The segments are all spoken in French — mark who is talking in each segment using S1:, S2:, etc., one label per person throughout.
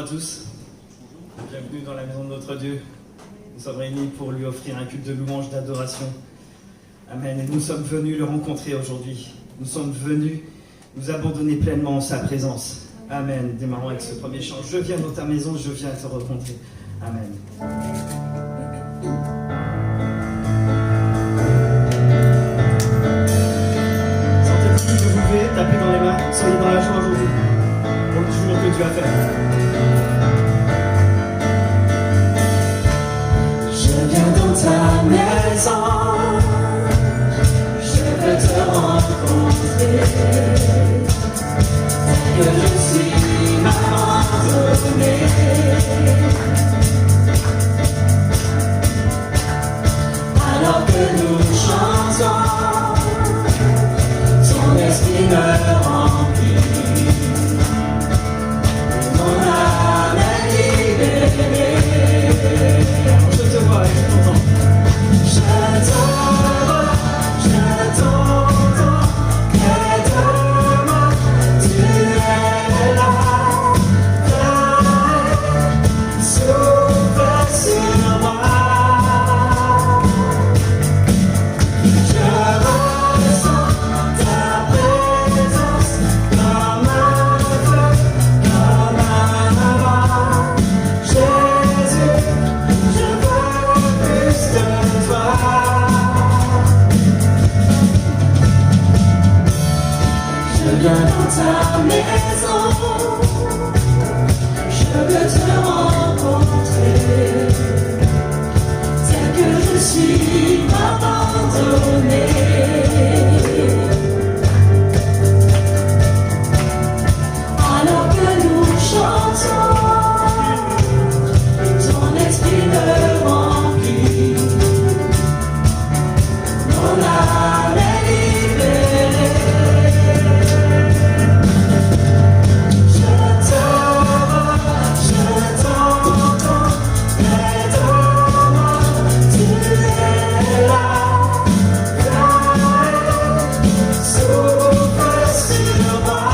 S1: tous. Bienvenue dans la maison de notre Dieu. Nous sommes réunis pour lui offrir un culte de louange, d'adoration. Amen. Et nous sommes venus le rencontrer aujourd'hui. Nous sommes venus nous abandonner pleinement en sa présence. Amen. Démarrons avec ce premier chant. Je viens dans ta maison, je viens te rencontrer. Amen. Sentez-vous que vous pouvez taper dans les mains. Soyez dans la joie aujourd'hui pour le jour que Dieu a fait.
S2: Je viens dans ta maison, je veux te rencontrer. Que je suis abandonné. Alors que nous chantons, ton esprit me remplit. Mon âme est libérée.
S1: Je te vois et je t'entends.
S2: Je t'entends près de moi, tu es là, souffle sur moi. Je ressens ta présence comme un feu, comme un vent. Jésus, je veux plus de toi. Je viens dans ta maison, je veux te rencontrer. Tel que je suis abandonné. Alors que nous chantons, ton esprit me remplit. Mon âme est libérée. Je t'entends près de moi, tu es là, souffle sur moi.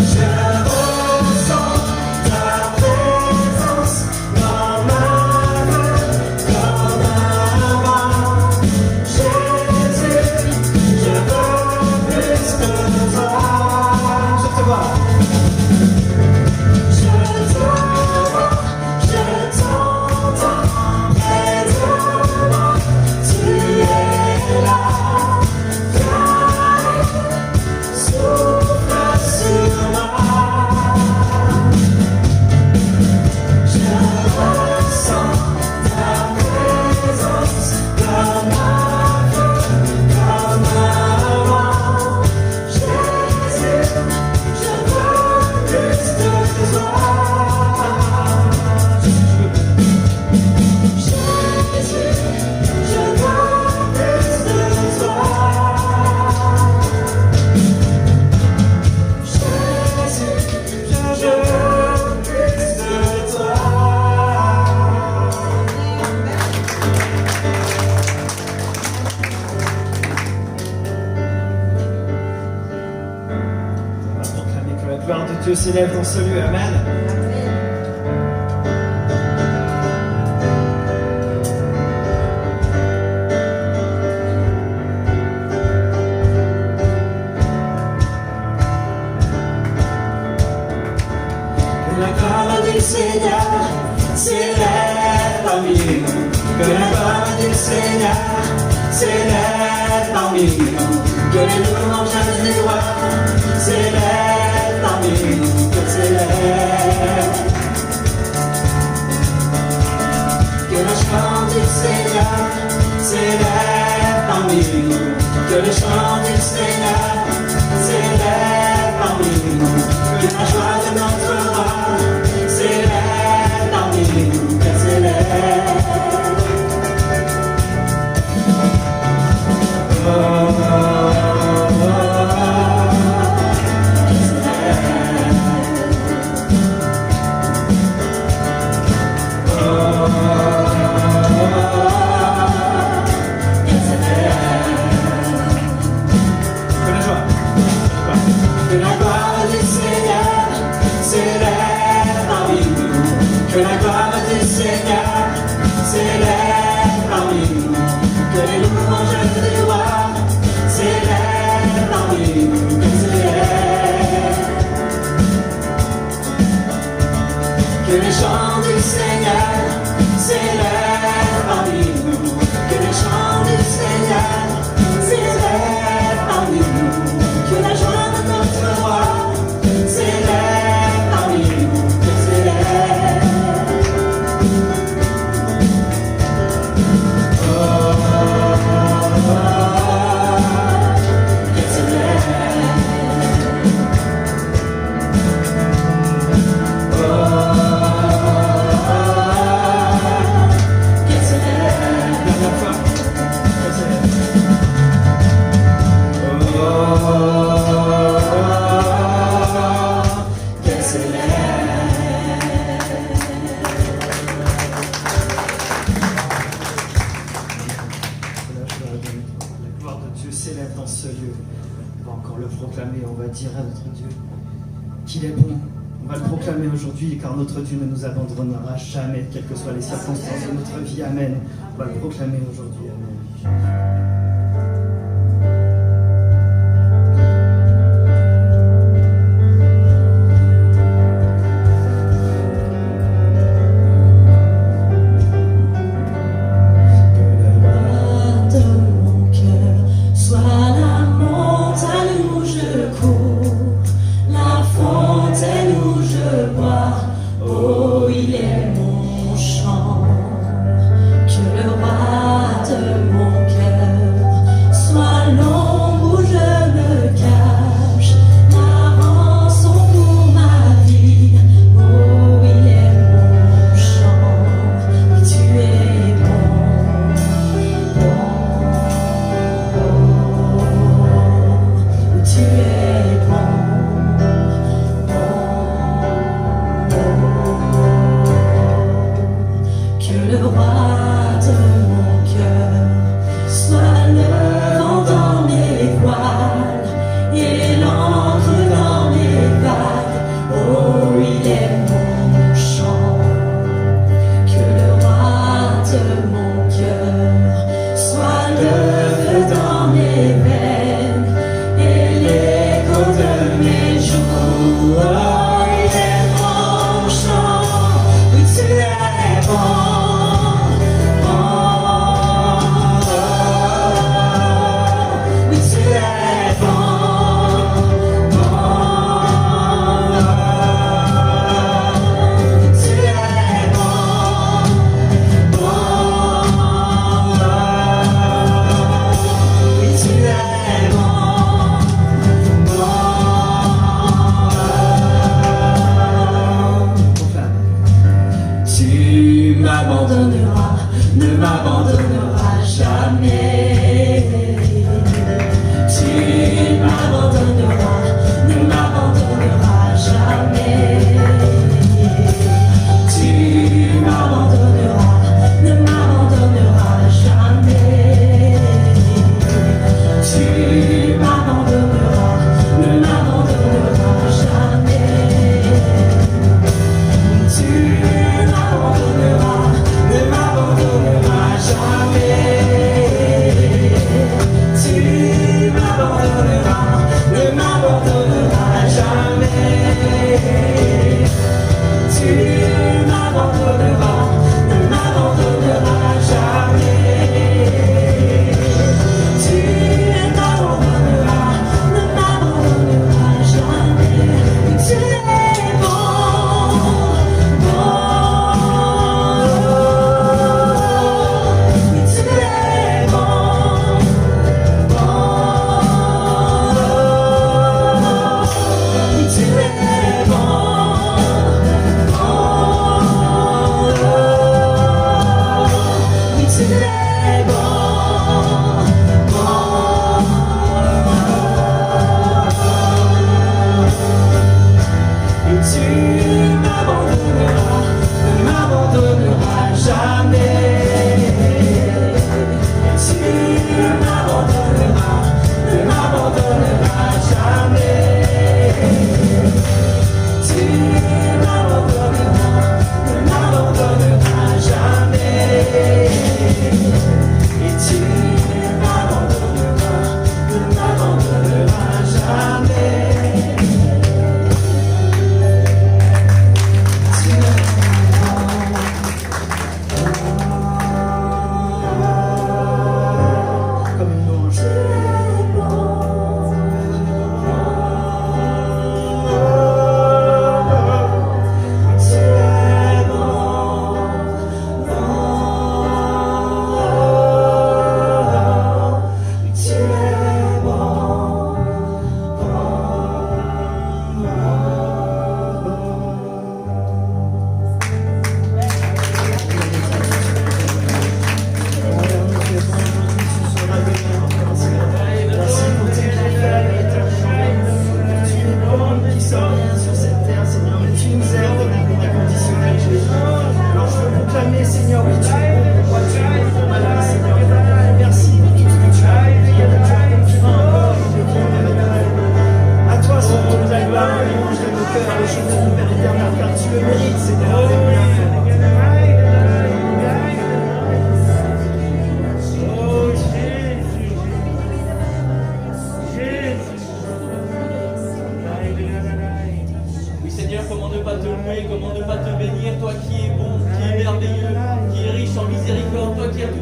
S2: Je ressens ta présence comme un feu, comme un vent. Jésus, je veux plus de toi.
S1: Je te vois.
S2: Je t'entends près de moi, tu es là, souffle sur moi. Je ressens ta présence comme un feu, comme un vent. Jésus, je veux plus de toi. Jésus, je veux plus de toi. Jésus, je veux plus de toi.
S1: On va proclamer que la gloire de Dieu s'élève dans ce lieu. Amen.
S2: Que la gloire du Seigneur s'élève parmi nous. Que la gloire du Seigneur s'élève parmi nous. Que les louanges du roi s'élèvent parmi nous. Que s'élève. Que le chant du Seigneur s'élève parmi nous. Que le chant du Seigneur s'élève parmi nous. Que la joie de notre roi s'élève parmi nous. Qu'elle s'élève. Que la gloire du Seigneur Seigneur s'élève parmi nous, que les louanges du roi s'élèvent parmi nous, que les chants du Seigneur s'élèvent parmi nous, que les chants du Seigneur s'élèvent parmi nous, que la joie de notre roi s'élève parmi nous, que s'élève. Oh, oh, oh, que s'élève. Oh,
S1: On va dire à notre Dieu qu'il est bon. On va le proclamer aujourd'hui car notre Dieu ne nous abandonnera jamais, quelles que soient les circonstances de notre vie. Amen. On va le proclamer aujourd'hui. Amen.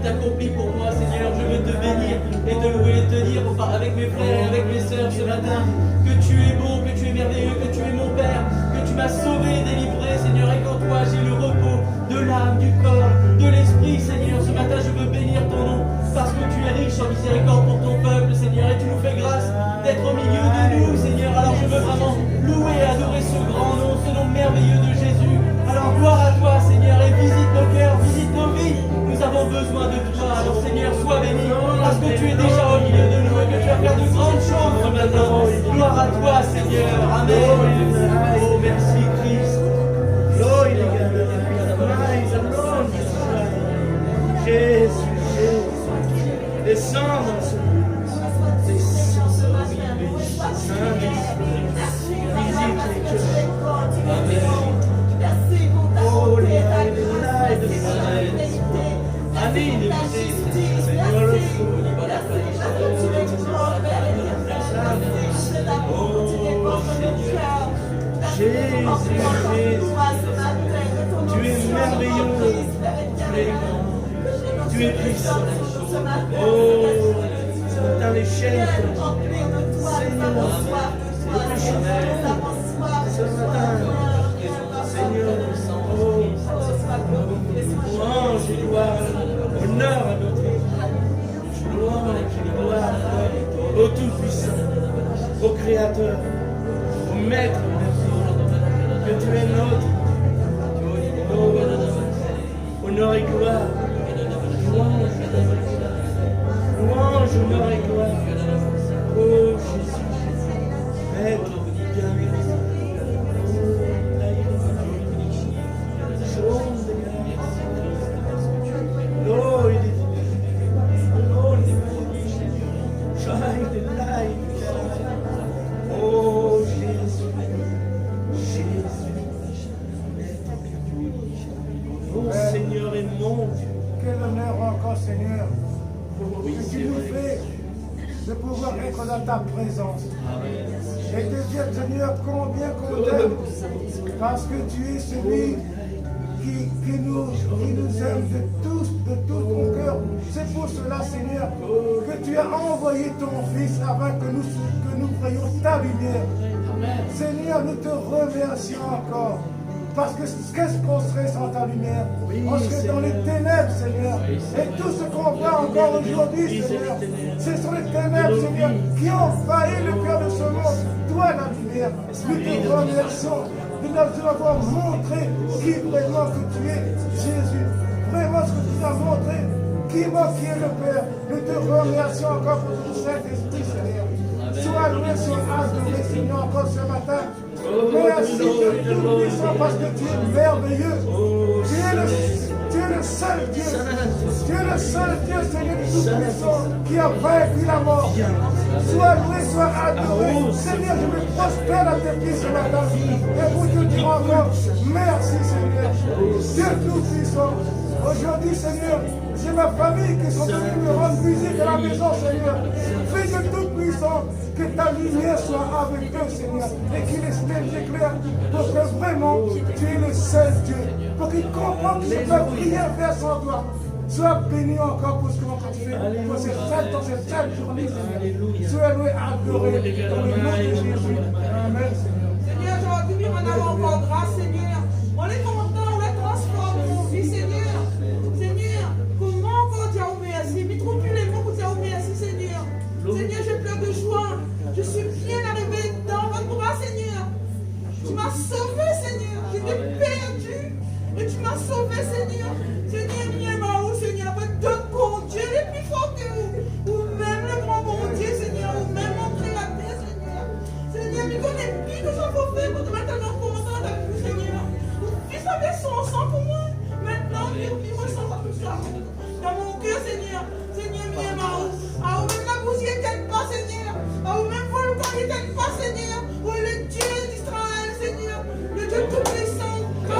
S3: est accompli pour moi, Seigneur. Je veux te bénir et te louer et te dire avec mes frères et avec mes sœurs ce matin que tu es bon, que tu es merveilleux, que tu es mon Père, que tu m'as sauvé, délivré, Seigneur, et qu'en toi j'ai le repos de l'âme, du corps, de l'esprit, Seigneur. Ce matin, je veux bénir ton nom parce que tu es riche en miséricorde pour ton peuple, Seigneur, et tu nous fais grâce d'être au milieu de nous, Seigneur. Alors je veux vraiment louer et adorer ce grand nom, ce nom merveilleux de Jésus. Alors gloire à toi, Seigneur, et visite nos cœurs, visite nos vies. Nous avons besoin de toi. Alors Seigneur, sois béni, parce que tu es déjà au milieu de nous et que tu vas faire de grandes choses ce matin. Gloire à toi, Seigneur. Amen. Oh, merci Christ.
S4: Jésus, Jésus, descends dans ce monde. Descends ce monde. Saint-Esprit, visite les cœurs. Amen. Oh, les Amen. Seigneur, le feu. Jésus, Jésus, tu es merveilleux. Tu es grand. Tu es puissant. Oh, dans les chaînes, Seigneur, ce matin, Seigneur, oh, louange et gloire, honneur à notre Dieu. Louange et gloire au Tout-Puissant, au Créateur, au Maître, que tu es notre. Oh, honneur et gloire. Louange, honneur et gloire. Oh Jésus, Maître, bien-aimé. Oh, il est oh, shine the light. Oh Jésus, Jésus, oh Seigneur et mon Dieu.
S5: Quel honneur encore, Seigneur,
S4: Oui,
S5: que
S4: c'est
S5: tu nous
S4: vrai.
S5: fais de pouvoir être dans ta présence. Et te dire, Seigneur, combien qu'on t'aime, parce que tu es celui qui nous aime de tout ton cœur. C'est pour cela, Seigneur, que tu as envoyé ton Fils afin que nous voyions ta lumière. Seigneur, nous te remercions encore. Parce que qu'est-ce qu'on serait sans ta lumière? On serait dans les ténèbres, Seigneur. Et tout ce qu'on voit encore aujourd'hui, Seigneur, ce sont les ténèbres, Seigneur, qui ont envahi le cœur de ce monde. Toi, la lumière, nous te remercions de nous avoir montré qui vraiment que tu es, Jésus. Vraiment ce que tu nous as montré, qui est le Père. Nous te remercions encore pour ton Saint-Esprit, Seigneur. Sois loué, sois adoré, Seigneur, encore ce matin. Merci de tout puissant parce que tu es merveilleux. Tu es le seul Dieu. Tu es le seul Dieu, Seigneur, tout puissant, qui a vaincu la mort. Sois loué, sois adoré. Seigneur, je me prospère à tes pieds ce matin. Et pour te dire encore, merci, Seigneur. Dieu tout puissant. Aujourd'hui, Seigneur, j'ai ma famille qui sont venus me rendre visite à la maison, Seigneur. Fais de tout puissant que ta lumière soit avec eux, Seigneur, et qu'ils les éclairent pour que vraiment tu es le seul Dieu, pour qu'ils comprennent qu'ils ne peuvent rien faire sans toi. Sois béni encore pour ce que l'on t'a fait, pour cette sainte journée, Seigneur. Sois loué, adoré, dans le nom de Jésus. Amen, Seigneur.
S6: Seigneur, aujourd'hui, on a encore grâce, Seigneur. On est content, on est transformé, mon vie, Seigneur. Seigneur, comment encore dire merci? Mais trouve plus les mots pour dire merci, Seigneur. Seigneur, je pleure de joie. Je suis bien arrivé dans votre bras, Seigneur. Tu m'as sauvé, Seigneur. J'étais perdu. Et tu m'as sauvé, Seigneur. Seigneur, Niamaou, Seigneur, avec d'autres bons dieux, les plus forts que vous. Ou même le grand bon Dieu, Seigneur. Ou même mon créateur, Seigneur. Seigneur, mais connais plus que ça faut faire pour te mettre en content avec vous, Seigneur. Fils avec son sang pour moi. Maintenant, vivre sans ça tout ça. Dans mon cœur, Seigneur. Seigneur, Niamaou. Ah, ou même la poussière t'aide pas, Seigneur. Ah, ou même volcan il t'aide pas, Seigneur. Ou le Dieu d'Israël, Seigneur. Le Dieu tout-puissant. Tu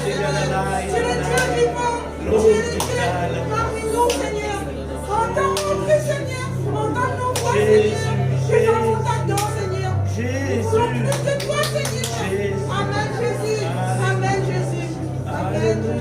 S6: es le Dieu vivant. Tu es le Dieu parmi nous, Seigneur. Entends mon cri, Seigneur. Entends nos voix, Seigneur. Que nous avons ta don, Seigneur. Nous voulons plus de toi, Seigneur. Amen, Jésus. Amen, Jésus. Amen.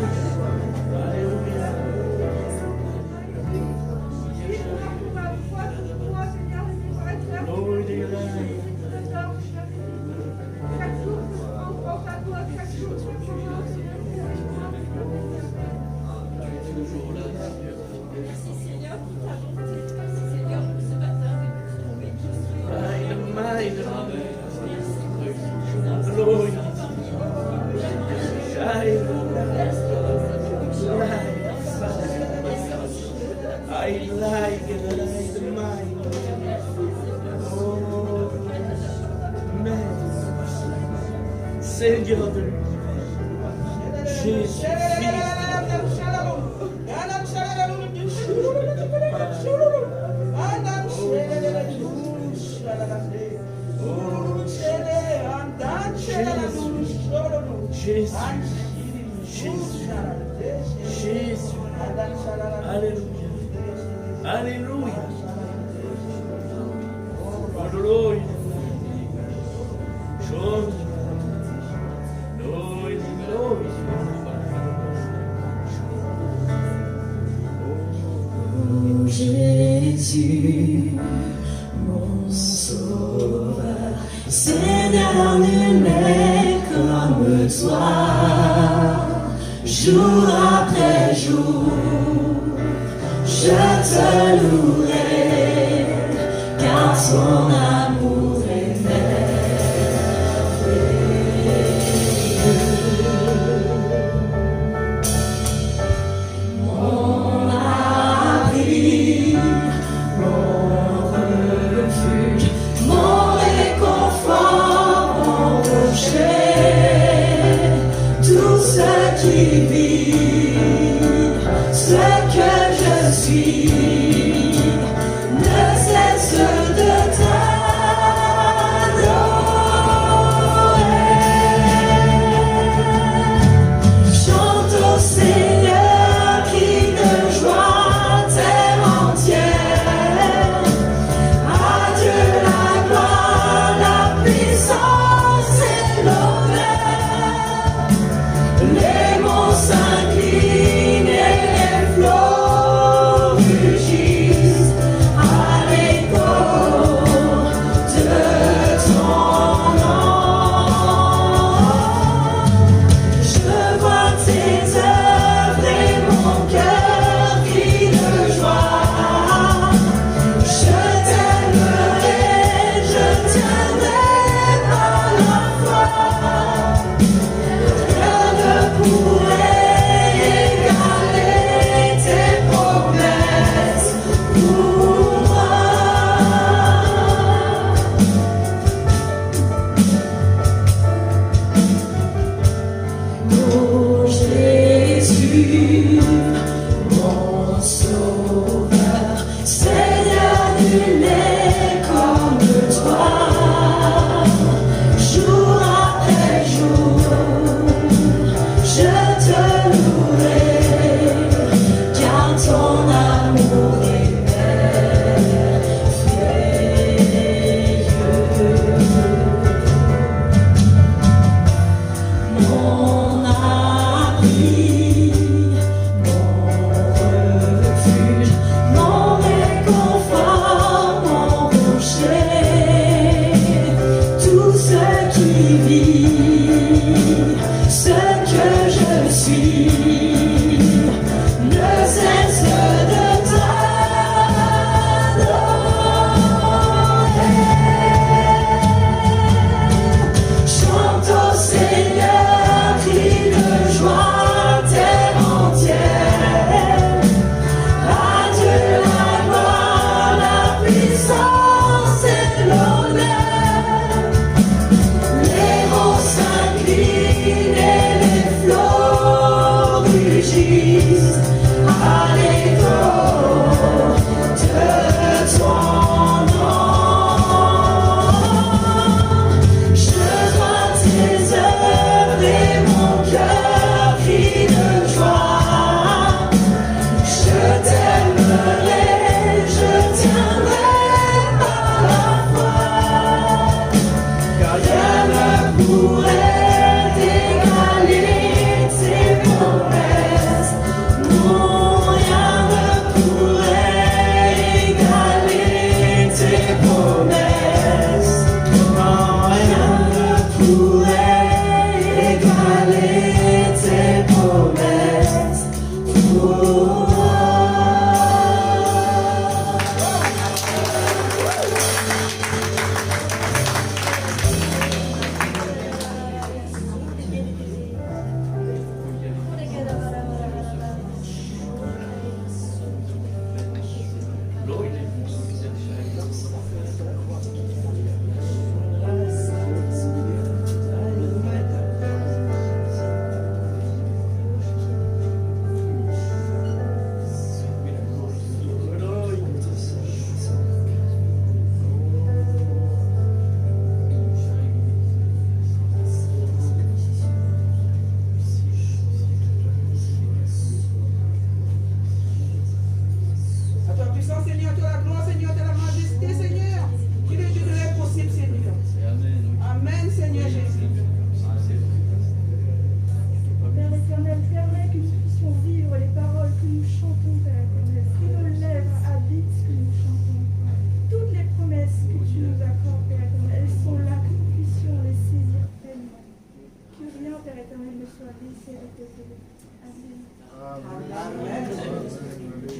S4: Seigneur de l'univers. Jésus, Jésus, Jésus, Jésus, Alléluia, Alléluia, Alléluia,
S2: Jésus, mon sauveur, Seigneur, nul n'est comme toi. Jour après jour, je te louerai, car ton amour est mon abri, mon refuge, mon réconfort, mon rocher, tout ce qui vit, ce que je suis, ne cesse de t'adorer. Chante au Seigneur qui de joie terre entière. À Dieu la gloire, la puissance et l'honneur. Les monts s'inclinent et les flots rugissent à l'écho de ton nom. Je vois tes œuvres et mon cœur crie de joie. Je t'aimerai, je tiendrai par la foi. Rien ne pourrait égaler tes promesses pour moi. Oh Jésus, mon sauveur, Seigneur, nul n'est comme toi. Jour après jour, je te louerai, car ton amour est merveilleux. Mon abri, mon refuge, mon réconfort, mon rocher, tout ce qui vit, ce que je suis, ne cesse de t'adorer. Chante au Seigneur, crie de joie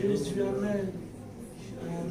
S4: Jésus, Amen. Amen.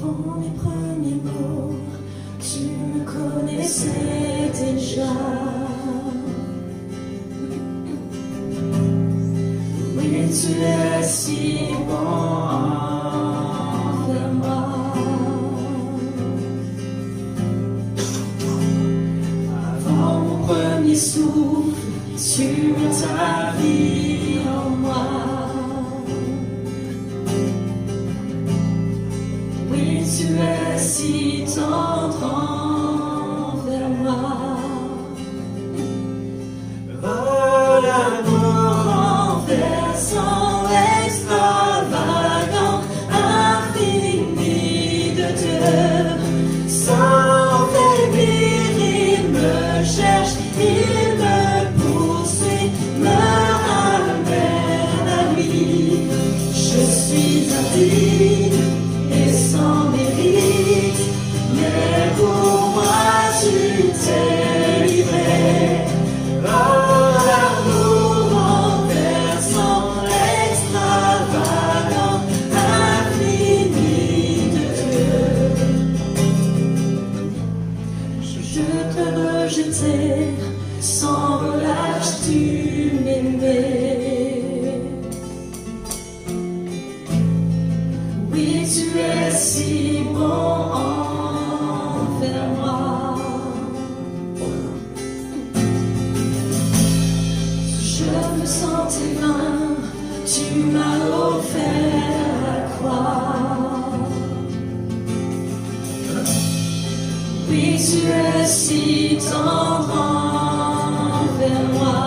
S2: Avant mes premiers mots, tu me connaissais déjà. Oui, tu es si bon envers moi. Avant mon premier souffle, tu mets ta vie en moi. Oui, tu es si tendre envers moi. Oh, l'amour renversant, extravagant, infini de Dieu. Sans faiblir, il me cherche, il me poursuit, me ramène à lui. Je suis indigne et sans mérite, mais pour moi tu t'es livré. Oh, l'amour renversant, extravagant, infini de Dieu. Je te rejetais, sans relâche tu m'aimais. Oui, tu es si bon envers moi. Je me sentais vain, tu m'as offert la croix. Oui, tu es si tendre envers moi.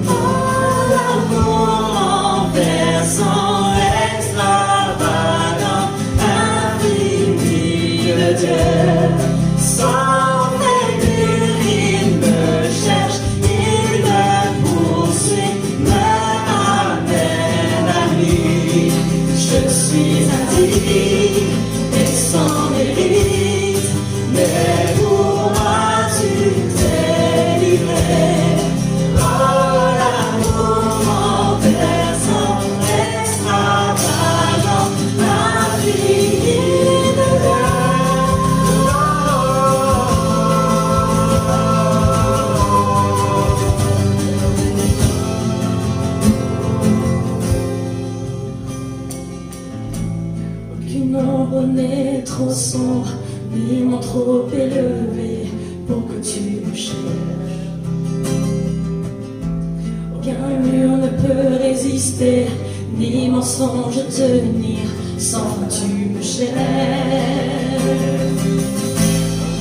S2: Oh, l'amour renversant, extravagant, infini de Dieu. Sans faiblir, il me cherche, il me poursuit, me ramène à lui. Je suis indigne et sans mérite, mais pour moi tu t'es livré. Oh, l'amour renversant, extravagant, infini de Dieu. Aucune ombre n'est trop sombre, ni mon trop élevé pour que tu me cherches. Aucun mur ne peut résister, ni mensonge tenir, sans fin tu me cherches.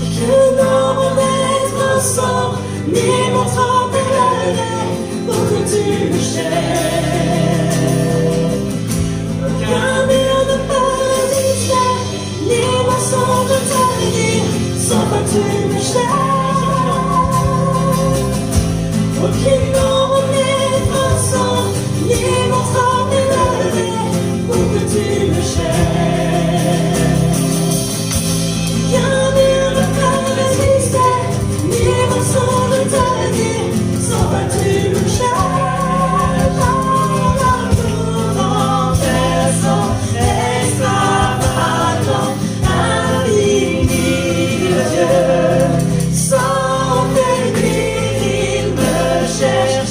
S2: Aucune ombre n'est trop sombre, ni mon trop élevé pour que tu me cherches. Aucun mur ne peut résister, ni mensonge tenir, sans fin tu me cherches. Aucune ombre n'est trop sombre, ni mon trop élevé pour que tu me cherches. Aucun mur ne peut résister, ni mensonge tenir, sans fin tu me cherches. Extravagant, infini de Dieu, sans faiblir, il me cherche.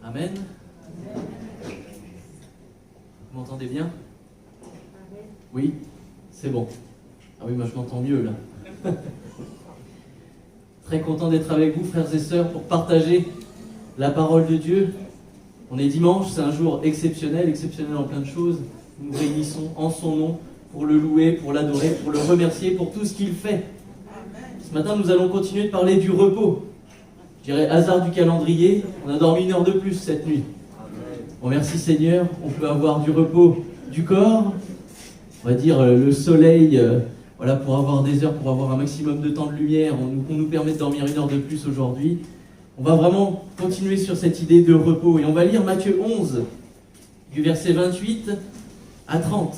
S3: Amen. Vous m'entendez bien? Oui? C'est bon. Ah oui, moi je m'entends mieux là. Très content d'être avec vous, frères et sœurs, pour partager la parole de Dieu. On est dimanche, c'est un jour exceptionnel en plein de choses. Nous nous réunissons en son nom pour le louer, pour l'adorer, pour le remercier pour tout ce qu'il fait. Ce matin, nous allons continuer de parler du repos. Je dirais hasard du calendrier, on a dormi 1 heure de plus cette nuit. Bon, merci Seigneur, on peut avoir du repos du corps, on va dire le soleil, voilà, pour avoir des heures, pour avoir un maximum de temps de lumière, on nous permet de dormir 1 heure de plus aujourd'hui. On va vraiment continuer sur cette idée de repos et on va lire Matthieu 11, du verset 28 à 30.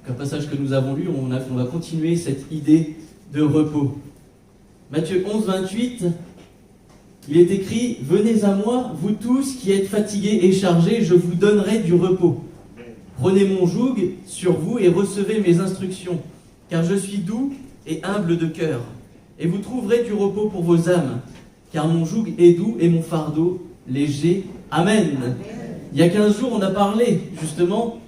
S3: Un passage que nous avons lu, on va continuer cette idée de repos. Matthieu 11, 28, il est écrit « Venez à moi, vous tous qui êtes fatigués et chargés, je vous donnerai du repos. Prenez mon joug sur vous et recevez mes instructions, car je suis doux et humble de cœur, et vous trouverez du repos pour vos âmes, car mon joug est doux et mon fardeau léger. » Amen. Il y a 15 jours, on a parlé justement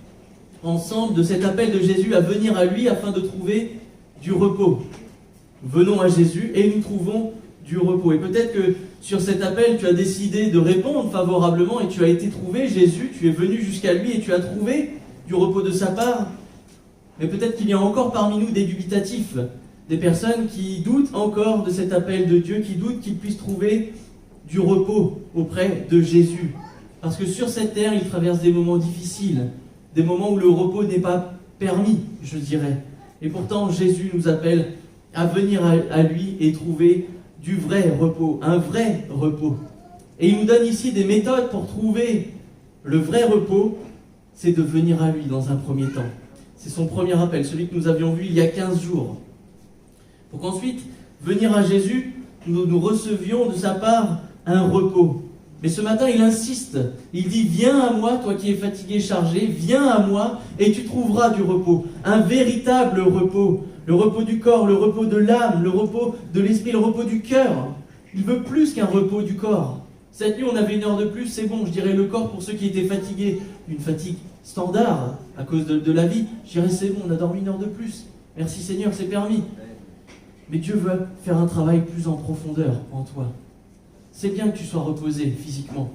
S3: ensemble de cet appel de Jésus à venir à lui afin de trouver du repos. Venons à Jésus et nous trouvons du repos. Et peut-être que sur cet appel, tu as décidé de répondre favorablement et tu as été trouvé Jésus, tu es venu jusqu'à lui et tu as trouvé du repos de sa part. Mais peut-être qu'il y a encore parmi nous des dubitatifs, des personnes qui doutent encore de cet appel de Dieu, qui doutent qu'ils puissent trouver du repos auprès de Jésus. Parce que sur cette terre, il traverse des moments difficiles, des moments où le repos n'est pas permis, je dirais. Et pourtant, Jésus nous appelle à venir à lui et trouver du vrai repos, un vrai repos. Et il nous donne ici des méthodes pour trouver le vrai repos, c'est de venir à lui dans un premier temps. C'est son premier appel, celui que nous avions vu il y a 15 jours. Pour qu'ensuite, venir à Jésus, nous recevions de sa part un repos. Mais ce matin, il insiste, il dit « Viens à moi, toi qui es fatigué, chargé, viens à moi et tu trouveras du repos. » Un véritable repos. Le repos du corps, le repos de l'âme, le repos de l'esprit, le repos du cœur. Il veut plus qu'un repos du corps. Cette nuit, on avait 1 heure de plus, c'est bon, je dirais le corps pour ceux qui étaient fatigués. Une fatigue standard à cause de la vie. Je dirais c'est bon, on a dormi 1 heure de plus. Merci Seigneur, c'est permis. Mais Dieu veut faire un travail plus en profondeur en toi. C'est bien que tu sois reposé physiquement,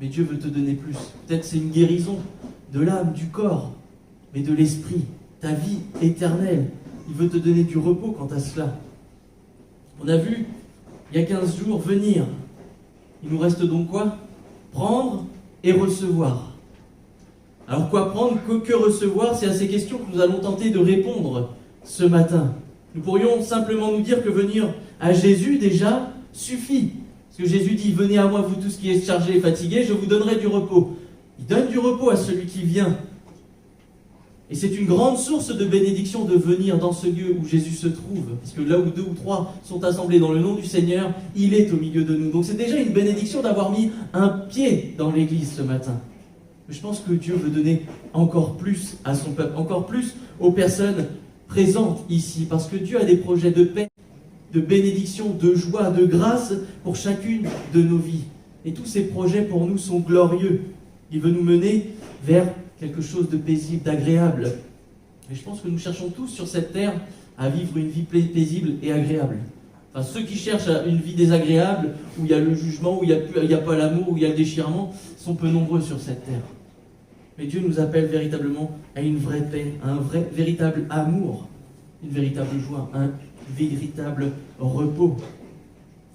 S3: mais Dieu veut te donner plus. Peut-être c'est une guérison de l'âme, du corps, mais de l'esprit, ta vie éternelle. Il veut te donner du repos quant à cela. On a vu, il y a 15 jours, venir. Il nous reste donc quoi? Prendre et recevoir. Alors quoi prendre, que recevoir? C'est à ces questions que nous allons tenter de répondre ce matin. Nous pourrions simplement nous dire que venir à Jésus déjà suffit. Parce que Jésus dit, venez à moi vous tous qui êtes chargés et fatigués, je vous donnerai du repos. Il donne du repos à celui qui vient. Et c'est une grande source de bénédiction de venir dans ce lieu où Jésus se trouve. Parce que là où 2 ou 3 sont assemblés dans le nom du Seigneur, il est au milieu de nous. Donc c'est déjà une bénédiction d'avoir mis un pied dans l'église ce matin. Mais je pense que Dieu veut donner encore plus à son peuple, encore plus aux personnes présentes ici. Parce que Dieu a des projets de paix, de bénédiction, de joie, de grâce pour chacune de nos vies. Et tous ces projets pour nous sont glorieux. Il veut nous mener vers quelque chose de paisible, d'agréable. Et je pense que nous cherchons tous sur cette terre à vivre une vie paisible et agréable. Enfin, ceux qui cherchent une vie désagréable, où il y a le jugement, où il n'y a pas l'amour, où il y a le déchirement, sont peu nombreux sur cette terre. Mais Dieu nous appelle véritablement à une vraie paix, à un véritable amour, une véritable joie, un véritable repos.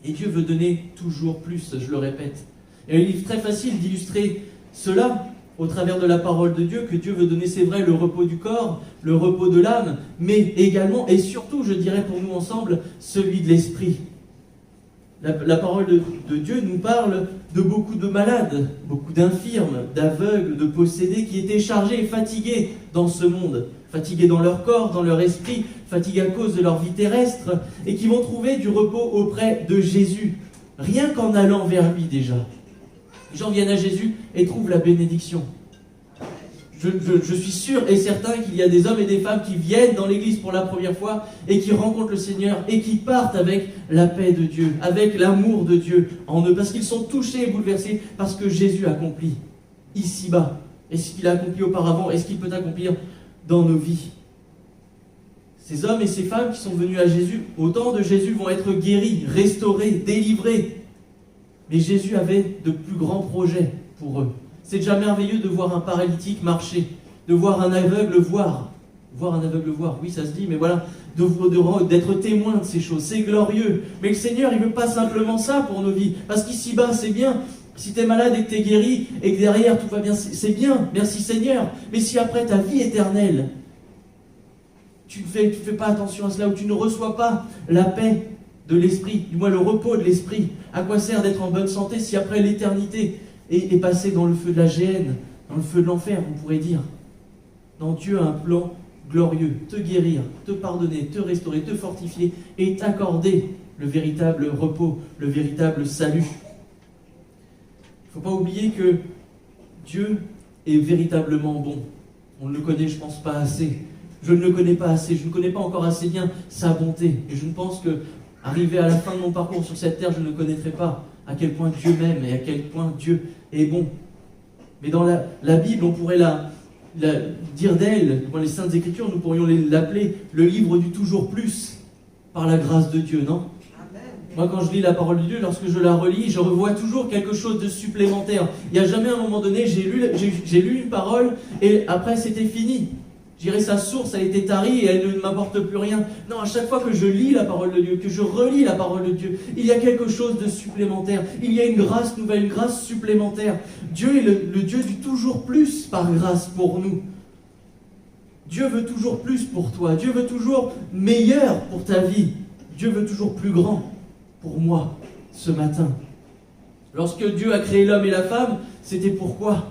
S3: Et Dieu veut donner toujours plus, je le répète. Et il est très facile d'illustrer cela au travers de la parole de Dieu, que Dieu veut donner, c'est vrai, le repos du corps, le repos de l'âme, mais également, et surtout, je dirais pour nous ensemble, celui de l'esprit. La parole de Dieu nous parle de beaucoup de malades, beaucoup d'infirmes, d'aveugles, de possédés qui étaient chargés et fatigués dans ce monde, fatigués dans leur corps, dans leur esprit, fatigués à cause de leur vie terrestre, et qui vont trouver du repos auprès de Jésus, rien qu'en allant vers lui déjà. Les gens viennent à Jésus et trouvent la bénédiction. Je suis sûr et certain qu'il y a des hommes et des femmes qui viennent dans l'église pour la première fois et qui rencontrent le Seigneur et qui partent avec la paix de Dieu, avec l'amour de Dieu en eux, parce qu'ils sont touchés et bouleversés parce que Jésus accomplit ici-bas. Et ce qu'il a accompli auparavant, et ce qu'il peut accomplir dans nos vies. Ces hommes et ces femmes qui sont venus à Jésus, au temps de Jésus, vont être guéris, restaurés, délivrés. Mais Jésus avait de plus grands projets pour eux. C'est déjà merveilleux de voir un paralytique marcher, de voir un aveugle voir. Voir un aveugle voir, oui ça se dit, mais voilà, d'être témoin de ces choses, c'est glorieux. Mais le Seigneur, il ne veut pas simplement ça pour nos vies, parce qu'ici-bas, c'est bien. Si tu es malade et que tu es guéri, et que derrière tout va bien, c'est bien, merci Seigneur. Mais si après ta vie éternelle, tu ne fais pas attention à cela, ou tu ne reçois pas la paix de l'esprit, du moins le repos de l'esprit, à quoi sert d'être en bonne santé si après l'éternité est passée dans le feu de la géhenne, dans le feu de l'enfer, on pourrait dire. Non, Dieu a un plan glorieux, te guérir, te pardonner, te restaurer, te fortifier et t'accorder le véritable repos, le véritable salut. Il ne faut pas oublier que Dieu est véritablement bon. On ne le connaît, je pense, pas assez. Je ne le connais pas assez, je ne connais pas encore assez bien sa bonté. Et je ne pense que, arrivé à la fin de mon parcours sur cette terre, je ne connaîtrai pas à quel point Dieu m'aime et à quel point Dieu est bon. Mais dans la Bible, on pourrait dire d'elle, dans les Saintes Écritures, nous pourrions l'appeler le livre du toujours plus, par la grâce de Dieu, non ? Moi, quand je lis la parole de Dieu, lorsque je la relis, je revois toujours quelque chose de supplémentaire. Il n'y a jamais un moment donné, j'ai lu une parole et après c'était fini. Je dirais sa source a été tarie et elle ne m'apporte plus rien. Non, à chaque fois que je lis la parole de Dieu, que je relis la parole de Dieu, il y a quelque chose de supplémentaire. Il y a une grâce nouvelle, une grâce supplémentaire. Dieu est le Dieu du toujours plus par grâce pour nous. Dieu veut toujours plus pour toi. Dieu veut toujours meilleur pour ta vie. Dieu veut toujours plus grand pour moi ce matin. Lorsque Dieu a créé l'homme et la femme, c'était pourquoi ?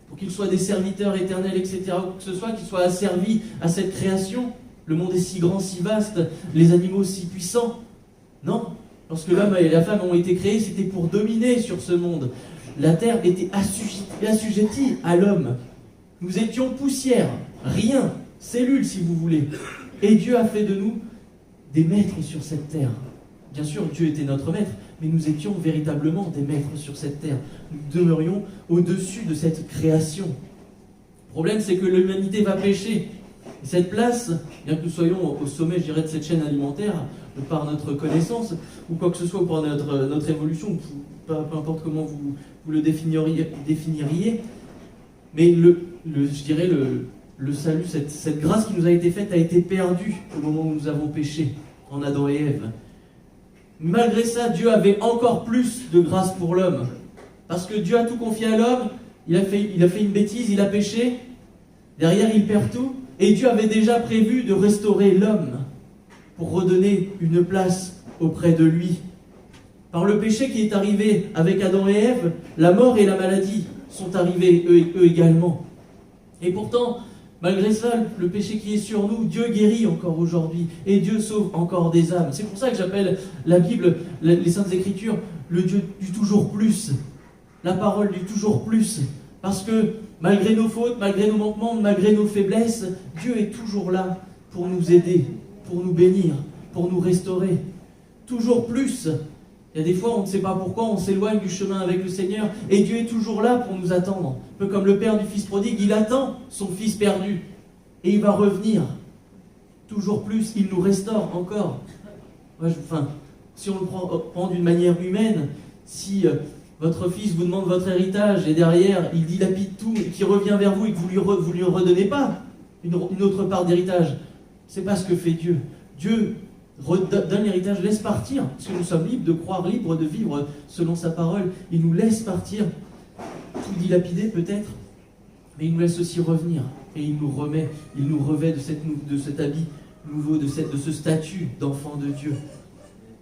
S3: Pour qu'ils soient des serviteurs éternels, etc. Ou que ce soit, qu'ils soient asservis à cette création. Le monde est si grand, si vaste, les animaux si puissants. Non, lorsque l'homme et la femme ont été créés, c'était pour dominer sur ce monde. La terre était assujettie à l'homme. Nous étions poussière, rien, cellules si vous voulez. Et Dieu a fait de nous des maîtres sur cette terre. Bien sûr, Dieu était notre maître, mais nous étions véritablement des maîtres sur cette terre. Nous demeurions au-dessus de cette création. Le problème, c'est que l'humanité va pécher. Et cette place, bien que nous soyons au sommet, je dirais, de cette chaîne alimentaire, de par notre connaissance, ou quoi que ce soit, ou par notre évolution, peu importe comment vous le définiriez, mais je dirais le salut, cette grâce qui nous a été faite, a été perdue au moment où nous avons péché, en Adam et Ève. Malgré ça, Dieu avait encore plus de grâce pour l'homme. Parce que Dieu a tout confié à l'homme, il a fait une bêtise, il a péché, derrière il perd tout, et Dieu avait déjà prévu de restaurer l'homme pour redonner une place auprès de lui. Par le péché qui est arrivé avec Adam et Ève, la mort et la maladie sont arrivés eux également. Et pourtant, malgré ça, le péché qui est sur nous, Dieu guérit encore aujourd'hui. Et Dieu sauve encore des âmes. C'est pour ça que j'appelle la Bible, les Saintes Écritures, le Dieu du toujours plus. La parole du toujours plus. Parce que malgré nos fautes, malgré nos manquements, malgré nos faiblesses, Dieu est toujours là pour nous aider, pour nous bénir, pour nous restaurer. Toujours plus. Il y a des fois, on ne sait pas pourquoi, on s'éloigne du chemin avec le Seigneur, et Dieu est toujours là pour nous attendre. Un peu comme le père du fils prodigue, il attend son fils perdu, et il va revenir. Toujours plus, il nous restaure encore. Si on le prend d'une manière humaine, si votre fils vous demande votre héritage, et derrière, il dilapide tout, et qu'il revient vers vous, et que vous lui redonnez pas une autre part d'héritage, c'est pas ce que fait Dieu. Dieu donne l'héritage, laisse partir, parce que nous sommes libres de croire, libres de vivre selon sa parole. Il nous laisse partir, tout dilapidé peut-être, mais il nous laisse aussi revenir, et il nous revêt de cet habit nouveau, de ce statut d'enfant de Dieu.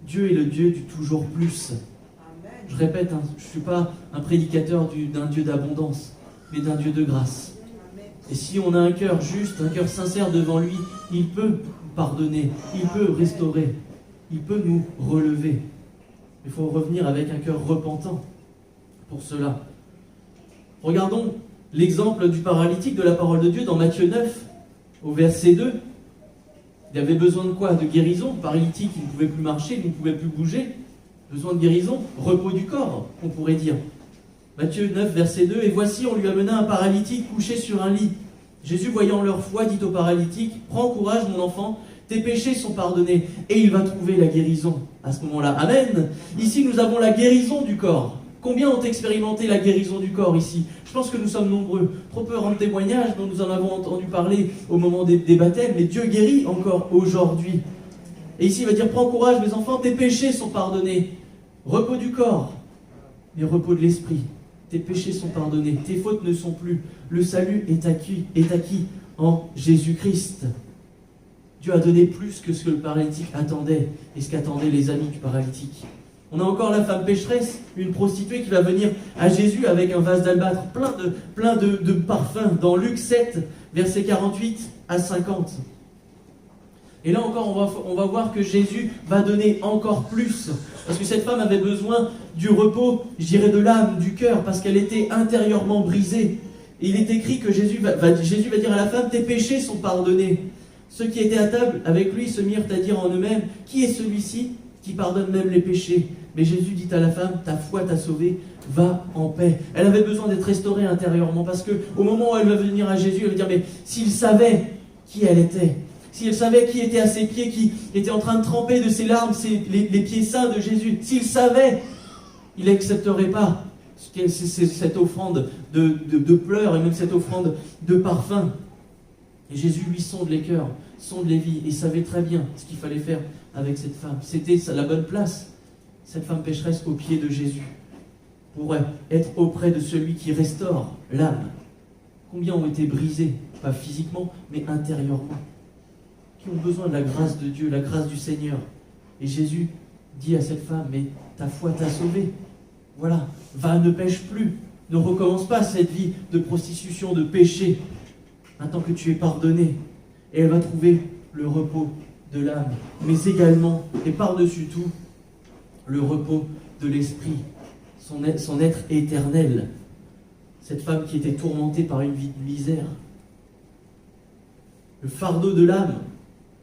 S3: Dieu est le Dieu du toujours plus. Je répète, je ne suis pas un prédicateur d'un Dieu d'abondance, mais d'un Dieu de grâce. Et si on a un cœur juste, un cœur sincère devant lui, il peut pardonner, il peut restaurer, il peut nous relever. Il faut revenir avec un cœur repentant pour cela. Regardons l'exemple du paralytique de la parole de Dieu dans Matthieu 9, au verset 2. Il avait besoin de quoi? De guérison. Paralytique, il ne pouvait plus marcher, il ne pouvait plus bouger. Besoin de guérison, repos du corps, on pourrait dire. Matthieu 9, verset 2, « Et voici, on lui amena un paralytique couché sur un lit. Jésus, voyant leur foi, dit au paralytique, « Prends courage, mon enfant, tes péchés sont pardonnés. » Et il va trouver la guérison à ce moment-là. Amen. Ici, nous avons la guérison du corps. Combien ont expérimenté la guérison du corps ici? Je pense que nous sommes nombreux. Trop peu rendre témoignage, dont nous en avons entendu parler au moment des baptêmes, mais Dieu guérit encore aujourd'hui. Et ici, il va dire, prends courage, mes enfants, tes péchés sont pardonnés. Repos du corps, mais repos de l'esprit. Tes péchés sont pardonnés, tes fautes ne sont plus. Le salut est acquis en Jésus-Christ. Dieu a donné plus que ce que le paralytique attendait et ce qu'attendaient les amis du paralytique. On a encore la femme pécheresse, une prostituée qui va venir à Jésus avec un vase d'albâtre plein de parfums, dans Luc 7, versets 48 à 50. Et là encore, on va voir que Jésus va donner encore plus. Parce que cette femme avait besoin du repos, je dirais de l'âme, du cœur, parce qu'elle était intérieurement brisée. Et il est écrit que Jésus va dire à la femme, tes péchés sont pardonnés. Ceux qui étaient à table avec lui se mirent à dire en eux-mêmes, qui est celui-ci qui pardonne même les péchés? Mais Jésus dit à la femme, ta foi t'a sauvée, va en paix. Elle avait besoin d'être restaurée intérieurement, parce qu'au moment où elle va venir à Jésus, elle va dire, mais s'il savait qui elle était, s'il savait qui était à ses pieds, qui était en train de tremper de ses larmes les pieds saints de Jésus, s'il savait, il n'accepterait pas cette offrande de pleurs et même cette offrande de parfum. Et Jésus lui sonde les cœurs, sonde les vies, et savait très bien ce qu'il fallait faire avec cette femme. C'était la bonne place, cette femme pécheresse aux pieds de Jésus, pour être auprès de celui qui restaure l'âme. Combien ont été brisés, pas physiquement, mais intérieurement, qui ont besoin de la grâce de Dieu, la grâce du Seigneur. Et Jésus dit à cette femme, mais ta foi t'a sauvée. Voilà, va, ne pêche plus. Ne recommence pas cette vie de prostitution, de péché, maintenant que tu es pardonné. Et elle va trouver le repos de l'âme, mais également, et par-dessus tout, le repos de l'esprit, son être éternel. Cette femme qui était tourmentée par une vie de misère. Le fardeau de l'âme,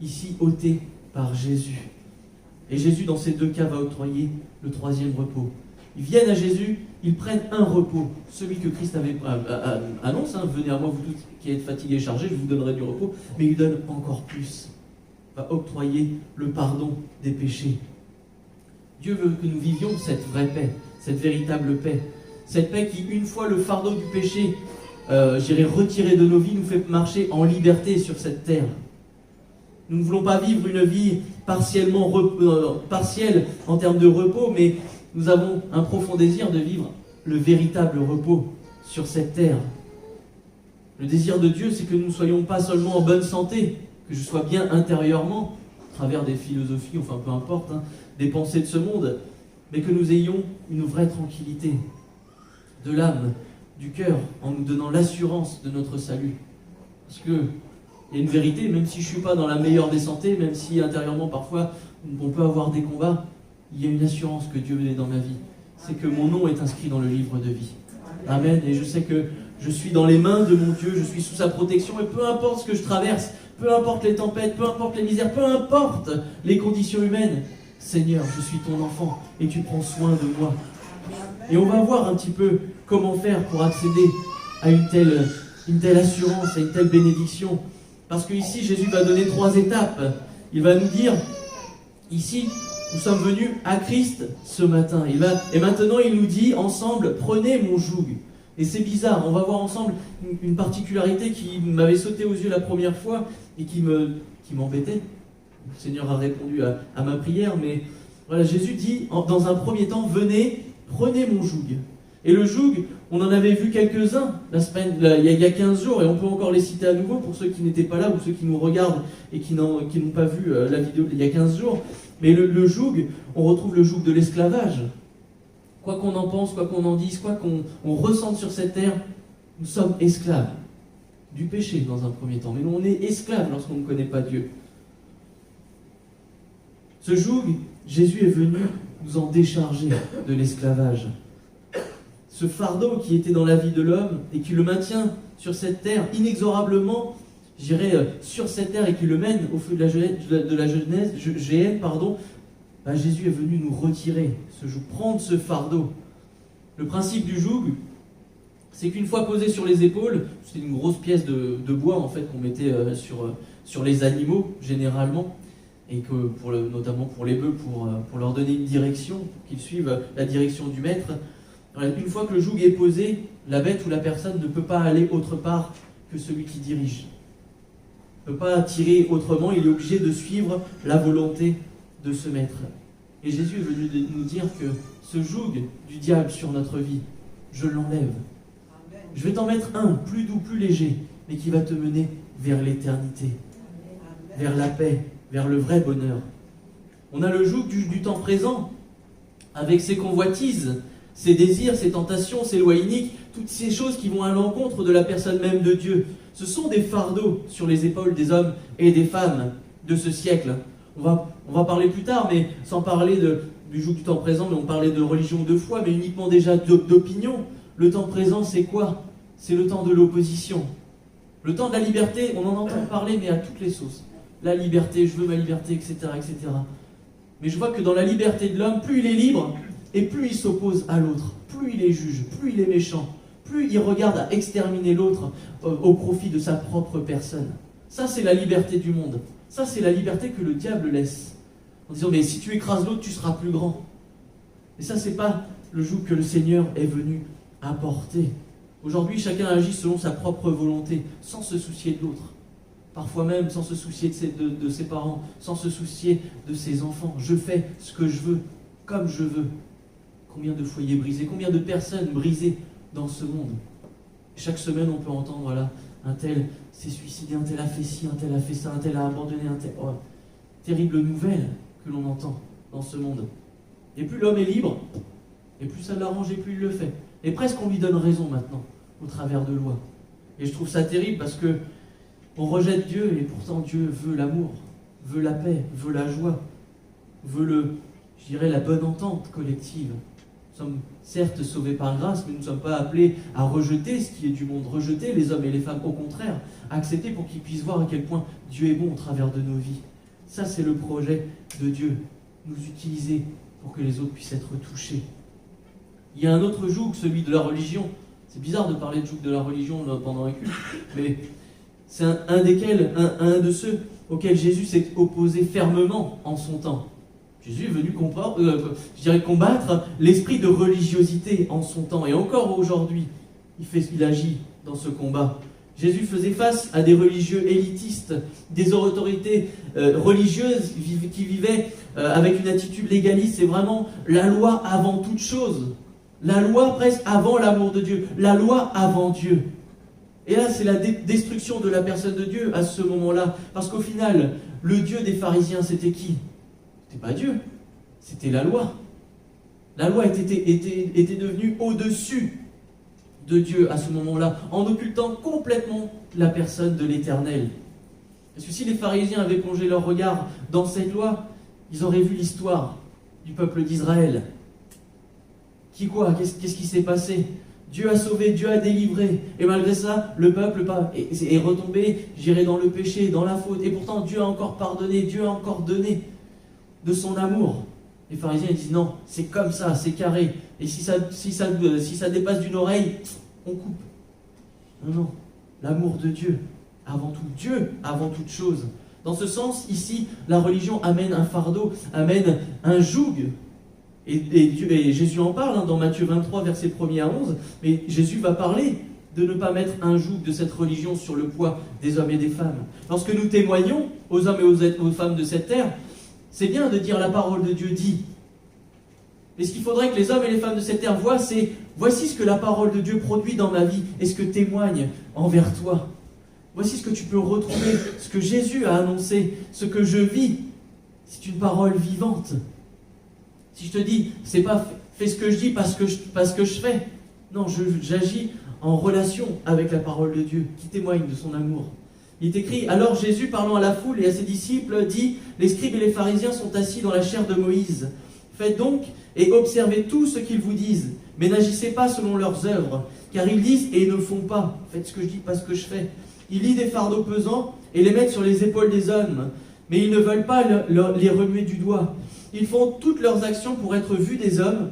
S3: ici ôté par Jésus. Et Jésus, dans ces deux cas, va octroyer le troisième repos. Ils viennent à Jésus, ils prennent un repos, celui que Christ avait annonce, venez à moi vous tous qui êtes fatigués et chargés, je vous donnerai du repos, mais il donne encore plus. Il va octroyer le pardon des péchés. Dieu veut que nous vivions cette vraie paix, cette véritable paix. Cette paix qui, une fois le fardeau du péché, retiré de nos vies, nous fait marcher en liberté sur cette terre. Nous ne voulons pas vivre une vie partielle en termes de repos, mais nous avons un profond désir de vivre le véritable repos sur cette terre. Le désir de Dieu, c'est que nous ne soyons pas seulement en bonne santé, que je sois bien intérieurement, à travers des philosophies, enfin peu importe, des pensées de ce monde, mais que nous ayons une vraie tranquillité de l'âme, du cœur, en nous donnant l'assurance de notre salut. Parce que il y a une vérité, même si je ne suis pas dans la meilleure des santé, même si intérieurement parfois on peut avoir des combats, il y a une assurance que Dieu met dans ma vie. C'est que mon nom est inscrit dans le livre de vie. Amen. Et je sais que je suis dans les mains de mon Dieu, je suis sous sa protection, et peu importe ce que je traverse, peu importe les tempêtes, peu importe les misères, peu importe les conditions humaines, Seigneur, je suis ton enfant, et tu prends soin de moi. Et on va voir un petit peu comment faire pour accéder à une telle assurance, à une telle bénédiction. Parce que ici, Jésus va donner 3 étapes. Il va nous dire, ici, nous sommes venus à Christ ce matin. Et maintenant, il nous dit ensemble, prenez mon joug. Et c'est bizarre, on va voir ensemble une particularité qui m'avait sauté aux yeux la première fois et qui m'embêtait. Le Seigneur a répondu à ma prière, mais voilà, Jésus dit, dans un premier temps, venez, prenez mon joug. Et le joug, on en avait vu quelques-uns il y a 15 jours, et on peut encore les citer à nouveau pour ceux qui n'étaient pas là ou ceux qui nous regardent et qui n'ont pas vu la vidéo il y a 15 jours. Mais le joug, on retrouve le joug de l'esclavage. Quoi qu'on en pense, quoi qu'on en dise, quoi qu'on ressente sur cette terre, nous sommes esclaves du péché dans un premier temps. Mais nous, on est esclaves lorsqu'on ne connaît pas Dieu. Ce joug, Jésus est venu nous en décharger de l'esclavage. ce fardeau qui était dans la vie de l'homme et qui le maintient sur cette terre inexorablement, je dirais, sur cette terre et qui le mène au feu de la géhenne, Jésus est venu nous retirer ce joug, prendre ce fardeau. Le principe du joug, c'est qu'une fois posé sur les épaules, c'est une grosse pièce de bois en fait qu'on mettait sur les animaux généralement, et que notamment pour les bœufs, pour leur donner une direction, pour qu'ils suivent la direction du maître. Une fois que le joug est posé, la bête ou la personne ne peut pas aller autre part que celui qui dirige. Il ne peut pas tirer autrement, il est obligé de suivre la volonté de ce maître. Et Jésus est venu nous dire que ce joug du diable sur notre vie, je l'enlève. Je vais t'en mettre un, plus doux, plus léger, mais qui va te mener vers l'éternité, vers la paix, vers le vrai bonheur. On a le joug du temps présent, avec ses convoitises, ses désirs, ses tentations, ses lois iniques, toutes ces choses qui vont à l'encontre de la personne même de Dieu. Ce sont des fardeaux sur les épaules des hommes et des femmes de ce siècle. On va parler plus tard, mais sans parler du joug du temps présent, mais on parlait de religion, de foi, mais uniquement déjà d'opinion. Le temps présent, c'est quoi? C'est le temps de l'opposition. Le temps de la liberté, on en entend parler, mais à toutes les sauces. La liberté, je veux ma liberté, etc., etc. Mais je vois que dans la liberté de l'homme, plus il est libre, et plus il s'oppose à l'autre, plus il est juge, plus il est méchant, plus il regarde à exterminer l'autre au profit de sa propre personne. Ça, c'est la liberté du monde. Ça, c'est la liberté que le diable laisse. En disant, mais si tu écrases l'autre, tu seras plus grand. Et ça, c'est pas le joug que le Seigneur est venu apporter. Aujourd'hui, chacun agit selon sa propre volonté, sans se soucier de l'autre. Parfois même sans se soucier de ses parents, sans se soucier de ses enfants. Je fais ce que je veux, comme je veux. Combien de foyers brisés, combien de personnes brisées dans ce monde. Chaque semaine, on peut entendre, voilà, un tel s'est suicidé, un tel a fait ci, un tel a fait ça, un tel a abandonné, un tel... Oh, terrible nouvelle que l'on entend dans ce monde. Et plus l'homme est libre, et plus ça l'arrange, et plus il le fait. Et presque on lui donne raison maintenant, au travers de lois. Et je trouve ça terrible parce que on rejette Dieu, et pourtant Dieu veut l'amour, veut la paix, veut la joie, veut la bonne entente collective. Nous sommes certes sauvés par grâce, mais nous ne sommes pas appelés à rejeter ce qui est du monde, rejeter les hommes et les femmes, au contraire, accepter pour qu'ils puissent voir à quel point Dieu est bon au travers de nos vies. Ça, c'est le projet de Dieu, nous utiliser pour que les autres puissent être touchés. Il y a un autre joug, celui de la religion. C'est bizarre de parler de joug de la religion pendant un culte, mais c'est un de ceux auxquels Jésus s'est opposé fermement en son temps. Jésus est venu combattre l'esprit de religiosité en son temps. Et encore aujourd'hui, il agit dans ce combat. Jésus faisait face à des religieux élitistes, des autorités religieuses qui vivaient avec une attitude légaliste. C'est vraiment la loi avant toute chose. La loi presque avant l'amour de Dieu. La loi avant Dieu. Et là, c'est la destruction de la personne de Dieu à ce moment-là. Parce qu'au final, le Dieu des pharisiens, c'était qui? C'était pas Dieu, c'était la loi. La loi était devenue au-dessus de Dieu à ce moment-là, en occultant complètement la personne de l'Éternel. Parce que si les pharisiens avaient plongé leur regard dans cette loi, ils auraient vu l'histoire du peuple d'Israël. Qu'est-ce qui s'est passé? Dieu a sauvé, Dieu a délivré. Et malgré ça, le peuple est retombé, dans le péché, dans la faute. Et pourtant, Dieu a encore pardonné, Dieu a encore donné de son amour. Les pharisiens ils disent non, c'est comme ça, c'est carré. Et si ça dépasse d'une oreille, on coupe. Non, l'amour de Dieu, avant tout. Dieu, avant toute chose. Dans ce sens, ici, la religion amène un fardeau, amène un joug. Et Jésus en parle dans Matthieu 23, versets 1er à 11. Mais Jésus va parler de ne pas mettre un joug de cette religion sur le poids des hommes et des femmes. Lorsque nous témoignons aux hommes et aux femmes de cette terre, c'est bien de dire la parole de Dieu dit. Mais ce qu'il faudrait que les hommes et les femmes de cette terre voient, c'est voici ce que la parole de Dieu produit dans ma vie et ce que témoigne envers toi. Voici ce que tu peux retrouver, ce que Jésus a annoncé, ce que je vis. C'est une parole vivante. Si je te dis, c'est pas fais ce que je dis parce que je fais. Non, j'agis en relation avec la parole de Dieu qui témoigne de son amour. Il est écrit, alors Jésus, parlant à la foule et à ses disciples, dit, les scribes et les pharisiens sont assis dans la chaire de Moïse. Faites donc et observez tout ce qu'ils vous disent, mais n'agissez pas selon leurs œuvres, car ils disent et ne font pas. Faites ce que je dis, pas ce que je fais. Ils lient des fardeaux pesants et les mettent sur les épaules des hommes, mais ils ne veulent pas les remuer du doigt. Ils font toutes leurs actions pour être vus des hommes.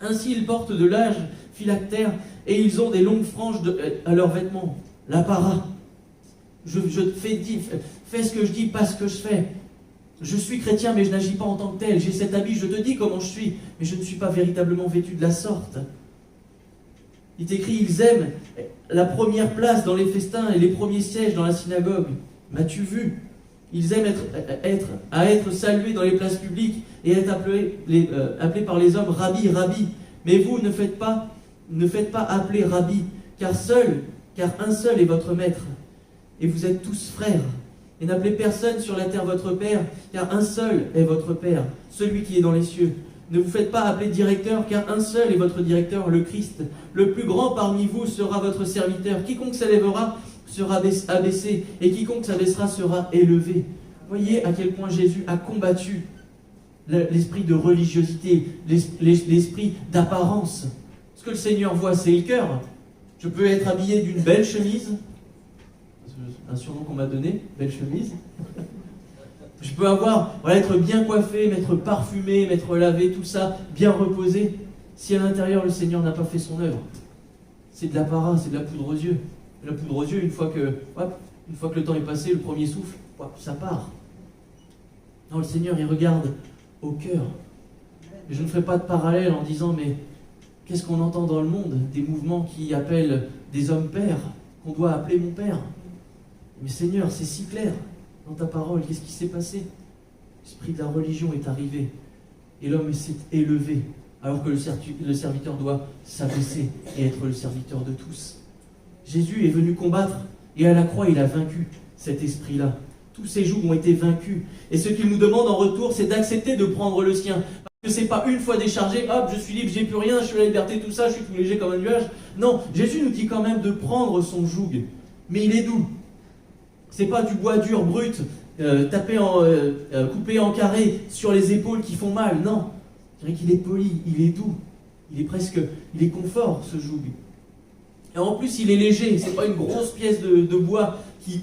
S3: Ainsi ils portent de l'âge phylactère et ils ont des longues franges à leurs vêtements. L'apparat. Fais ce que je dis, pas ce que je fais. Je suis chrétien, mais je n'agis pas en tant que tel. J'ai cet habit, je te dis comment je suis, mais je ne suis pas véritablement vêtu de la sorte. Il est écrit, ils aiment la première place dans les festins et les premiers sièges dans la synagogue. M'as-tu vu? Ils aiment être salués dans les places publiques et être appelés par les hommes Rabbi, Rabbi. Mais vous ne faites pas appeler Rabbi, car un seul est votre maître. Et vous êtes tous frères. Et n'appelez personne sur la terre votre père, car un seul est votre père, celui qui est dans les cieux. Ne vous faites pas appeler directeur, car un seul est votre directeur, le Christ. Le plus grand parmi vous sera votre serviteur. Quiconque s'élèvera sera abaissé, et quiconque s'abaissera sera élevé. Voyez à quel point Jésus a combattu l'esprit de religiosité, l'esprit d'apparence. Ce que le Seigneur voit, c'est le cœur. Je peux être habillé d'une belle chemise, un surnom qu'on m'a donné, belle chemise. Je peux être bien coiffé, m'être parfumé, m'être lavé, tout ça, bien reposé. Si à l'intérieur le Seigneur n'a pas fait son œuvre, c'est de l'apparat, c'est de la poudre aux yeux. La poudre aux yeux, une fois que le temps est passé, le premier souffle, ça part. Non, le Seigneur, il regarde au cœur. Et je ne ferai pas de parallèle en disant, mais qu'est-ce qu'on entend dans le monde? Des mouvements qui appellent des hommes pères, qu'on doit appeler mon père. Mais Seigneur, c'est si clair dans ta parole, qu'est-ce qui s'est passé? L'esprit de la religion est arrivé, et l'homme s'est élevé, alors que le serviteur doit s'abaisser et être le serviteur de tous. Jésus est venu combattre, et à la croix, il a vaincu cet esprit-là. Tous ces jours ont été vaincus. Et ce qu'il nous demande en retour, c'est d'accepter de prendre le sien. Parce que c'est pas une fois déchargé, hop, je suis libre, j'ai plus rien, je suis la liberté, tout ça, je suis tout léger comme un nuage. Non, Jésus nous dit quand même de prendre son joug. Mais il est doux. C'est pas du bois dur, brut, coupé en carré sur les épaules qui font mal. Non, je dirais qu'il est poli, il est doux. Il est confort, ce joug. Et en plus, il est léger. C'est pas une grosse pièce de bois qui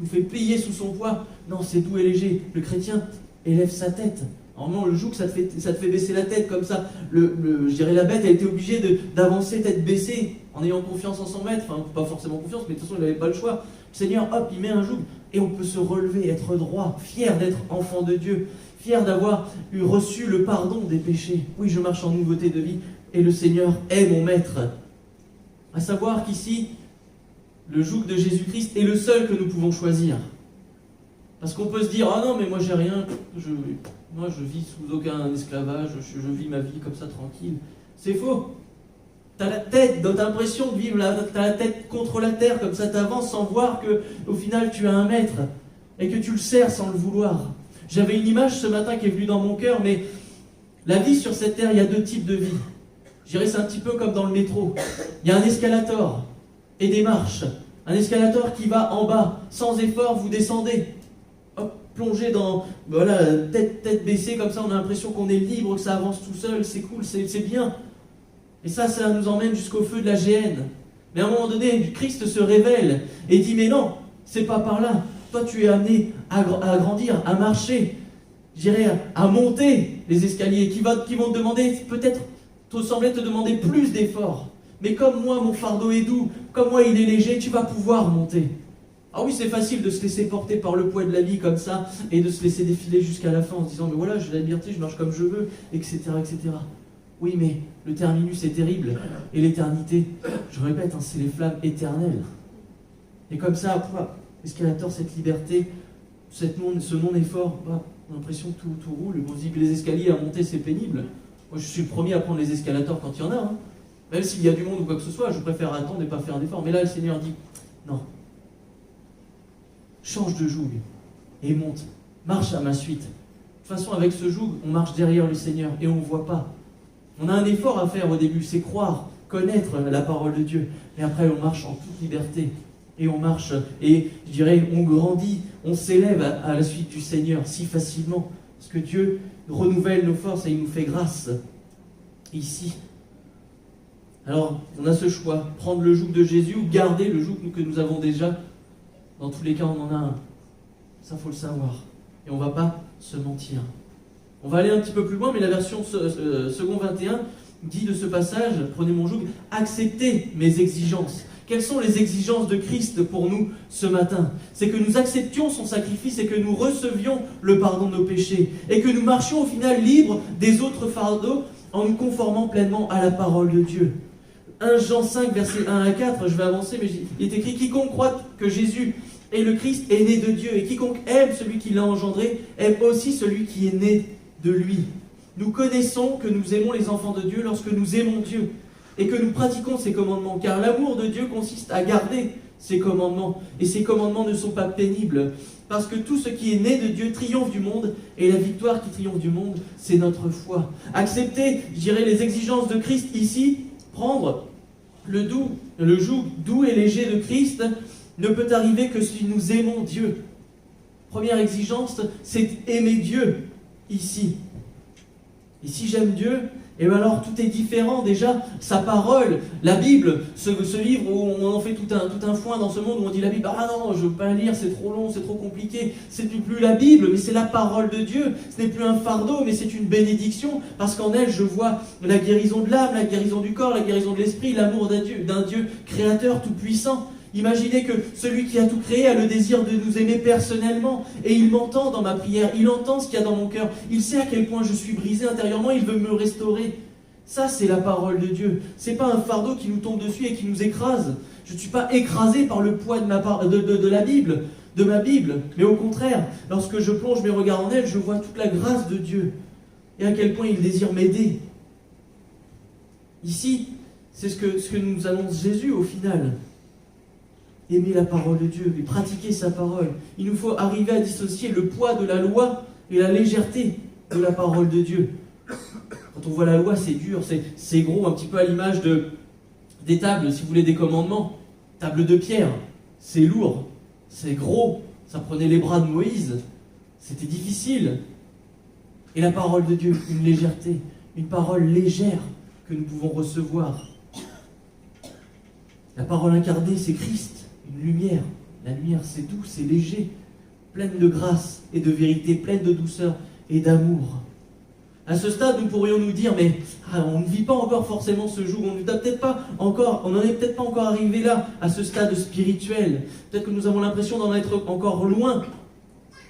S3: nous fait plier sous son poids. Non, c'est doux et léger. Le chrétien élève sa tête. Normalement, le joug, ça te fait baisser la tête comme ça. Je dirais la bête, elle était obligée d'avancer tête baissée en ayant confiance en son maître. Enfin, pas forcément confiance, mais de toute façon, il n'avait pas le choix. Le Seigneur, hop, il met un joug et on peut se relever, être droit, fier d'être enfant de Dieu, fier d'avoir reçu le pardon des péchés. Oui, je marche en nouveauté de vie et le Seigneur est mon maître. À savoir qu'ici, le joug de Jésus-Christ est le seul que nous pouvons choisir. Parce qu'on peut se dire, ah non, mais moi j'ai rien, moi je vis sous aucun esclavage, je vis ma vie comme ça tranquille. C'est faux. T'as l'impression de vivre, t'as la tête contre la terre, comme ça t'avances sans voir qu'au final tu as un maître et que tu le sers sans le vouloir. J'avais une image ce matin qui est venue dans mon cœur, mais la vie sur cette terre, il y a deux types de vie. Je dirais c'est un petit peu comme dans le métro. Il y a un escalator et des marches. Un escalator qui va en bas, sans effort, vous descendez. Hop, plongé dans, tête baissée, comme ça on a l'impression qu'on est libre, que ça avance tout seul, c'est cool, c'est bien. Et ça nous emmène jusqu'au feu de la géhenne. Mais à un moment donné, Christ se révèle et dit, mais non, c'est pas par là. Toi tu es amené à grandir, à marcher, je dirais à monter les escaliers, qui vont te demander peut-être, sembler te demander plus d'efforts. Mais comme moi, mon fardeau est doux, comme moi, il est léger, tu vas pouvoir monter. Ah oui, c'est facile de se laisser porter par le poids de la vie comme ça, et de se laisser défiler jusqu'à la fin en se disant, mais voilà, j'ai la liberté, je marche comme je veux, etc., etc. Oui, mais le terminus est terrible, et l'éternité, je répète, c'est les flammes éternelles. Et comme ça, escalator, cette liberté, ce non-effort, on a l'impression que tout roule. On se dit que les escaliers à monter, c'est pénible. Moi, je suis le premier à prendre les escalators quand il y en a. Même s'il y a du monde ou quoi que ce soit, je préfère attendre et pas faire d'efforts. Mais là, le Seigneur dit, non. Change de joug et monte. Marche à ma suite. De toute façon, avec ce joug, on marche derrière le Seigneur et on ne voit pas. On a un effort à faire au début, c'est croire, connaître la parole de Dieu. Mais après, on marche en toute liberté. Et on marche, et je dirais, on grandit, on s'élève à la suite du Seigneur si facilement. Parce que Dieu renouvelle nos forces et il nous fait grâce ici. Alors, on a ce choix, prendre le joug de Jésus ou garder le joug que nous avons déjà. Dans tous les cas, on en a un. Ça, faut le savoir. Et on ne va pas se mentir. On va aller un petit peu plus loin, mais la version second 21 dit de ce passage, prenez mon joug, acceptez mes exigences. Quelles sont les exigences de Christ pour nous ce matin? C'est que nous acceptions son sacrifice et que nous recevions le pardon de nos péchés. Et que nous marchions au final libres des autres fardeaux en nous conformant pleinement à la parole de Dieu. 1 Jean 5, versets 1 à 4, je vais avancer, mais il est écrit « Quiconque croit que Jésus est le Christ est né de Dieu, et quiconque aime celui qui l'a engendré, aime aussi celui qui est né de lui. Nous connaissons que nous aimons les enfants de Dieu lorsque nous aimons Dieu, et que nous pratiquons ses commandements, car l'amour de Dieu consiste à garder ses commandements, et ses commandements ne sont pas pénibles, parce que tout ce qui est né de Dieu triomphe du monde, et la victoire qui triomphe du monde, c'est notre foi. » Accepter, je dirais, les exigences de Christ ici, prendre le joug doux et léger de Christ, ne peut arriver que si nous aimons Dieu. Première exigence, c'est aimer Dieu ici. Et si j'aime Dieu, et bien alors tout est différent déjà. Sa parole, la Bible, ce livre où on en fait tout un foin dans ce monde où on dit la Bible, ah non, je ne veux pas lire, c'est trop long, c'est trop compliqué. C'est plus la Bible, mais c'est la parole de Dieu. Ce n'est plus un fardeau, mais c'est une bénédiction, parce qu'en elle, je vois la guérison de l'âme, la guérison du corps, la guérison de l'esprit, l'amour d'un Dieu créateur tout-puissant. Imaginez que celui qui a tout créé a le désir de nous aimer personnellement, et il m'entend dans ma prière, il entend ce qu'il y a dans mon cœur, il sait à quel point je suis brisé intérieurement, il veut me restaurer. Ça, c'est la parole de Dieu. C'est pas un fardeau qui nous tombe dessus et qui nous écrase. Je ne suis pas écrasé par le poids de la Bible, de ma Bible, mais au contraire, lorsque je plonge mes regards en elle, je vois toute la grâce de Dieu et à quel point il désire m'aider. Ici, c'est ce que nous annonce Jésus au final. Aimer la parole de Dieu et pratiquer sa parole. Il nous faut arriver à dissocier le poids de la loi et la légèreté de la parole de Dieu. Quand on voit la loi, c'est dur, c'est gros, un petit peu à l'image des tables, si vous voulez, des commandements. Table de pierre, c'est lourd, c'est gros, ça prenait les bras de Moïse, c'était difficile. Et la parole de Dieu, une légèreté, une parole légère que nous pouvons recevoir. La parole incarnée, c'est Christ. Une lumière. La lumière, c'est doux, c'est léger, pleine de grâce et de vérité, pleine de douceur et d'amour. À ce stade, nous pourrions nous dire, mais on ne vit pas encore forcément ce jour, on n'en est peut-être pas encore arrivé là, à ce stade spirituel. Peut-être que nous avons l'impression d'en être encore loin,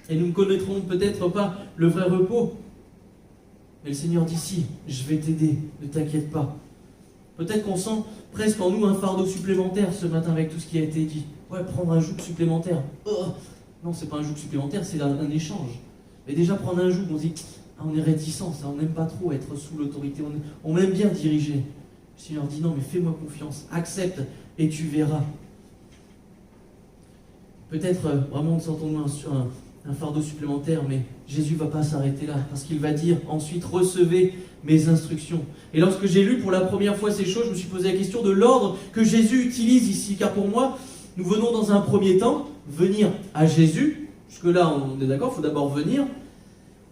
S3: et nous ne connaîtrons peut-être pas le vrai repos. Mais le Seigneur dit, si, je vais t'aider, ne t'inquiète pas. Peut-être qu'on sent presque en nous un fardeau supplémentaire ce matin avec tout ce qui a été dit. Ouais, prendre un joug supplémentaire. Oh, non, c'est pas un joug supplémentaire, c'est un échange. Mais déjà, prendre un joug, on se dit, on est réticent, on n'aime pas trop être sous l'autorité, on aime bien diriger. Le Seigneur dit, non, mais fais-moi confiance, accepte et tu verras. Peut-être, vraiment, sentons-nous un fardeau supplémentaire, mais Jésus ne va pas s'arrêter là, parce qu'il va dire ensuite, recevez mes instructions. Et lorsque j'ai lu pour la première fois ces choses, je me suis posé la question de l'ordre que Jésus utilise ici, car pour moi, nous venons dans un premier temps venir à Jésus, jusque-là on est d'accord, il faut d'abord venir,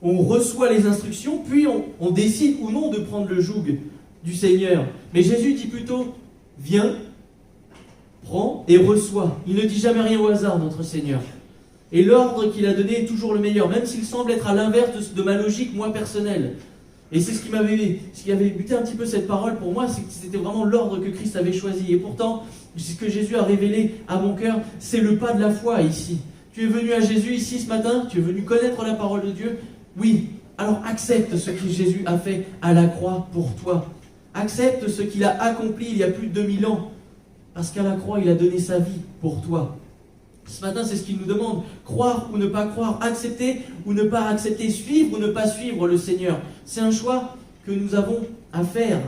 S3: on reçoit les instructions, puis on décide ou non de prendre le joug du Seigneur. Mais Jésus dit plutôt, viens, prends et reçois. Il ne dit jamais rien au hasard, notre Seigneur. Et l'ordre qu'il a donné est toujours le meilleur, même s'il semble être à l'inverse de ma logique, moi, personnelle. Et c'est ce qui avait buté un petit peu cette parole pour moi, c'est que c'était vraiment l'ordre que Christ avait choisi. Et pourtant, ce que Jésus a révélé à mon cœur, c'est le pas de la foi ici. Tu es venu à Jésus ici ce matin, tu es venu connaître la parole de Dieu. Oui, alors accepte ce que Jésus a fait à la croix pour toi. Accepte ce qu'il a accompli il y a plus de 2000 ans. Parce qu'à la croix, il a donné sa vie pour toi. Ce matin, c'est ce qu'il nous demande. Croire ou ne pas croire, accepter ou ne pas accepter, suivre ou ne pas suivre le Seigneur. C'est un choix que nous avons à faire.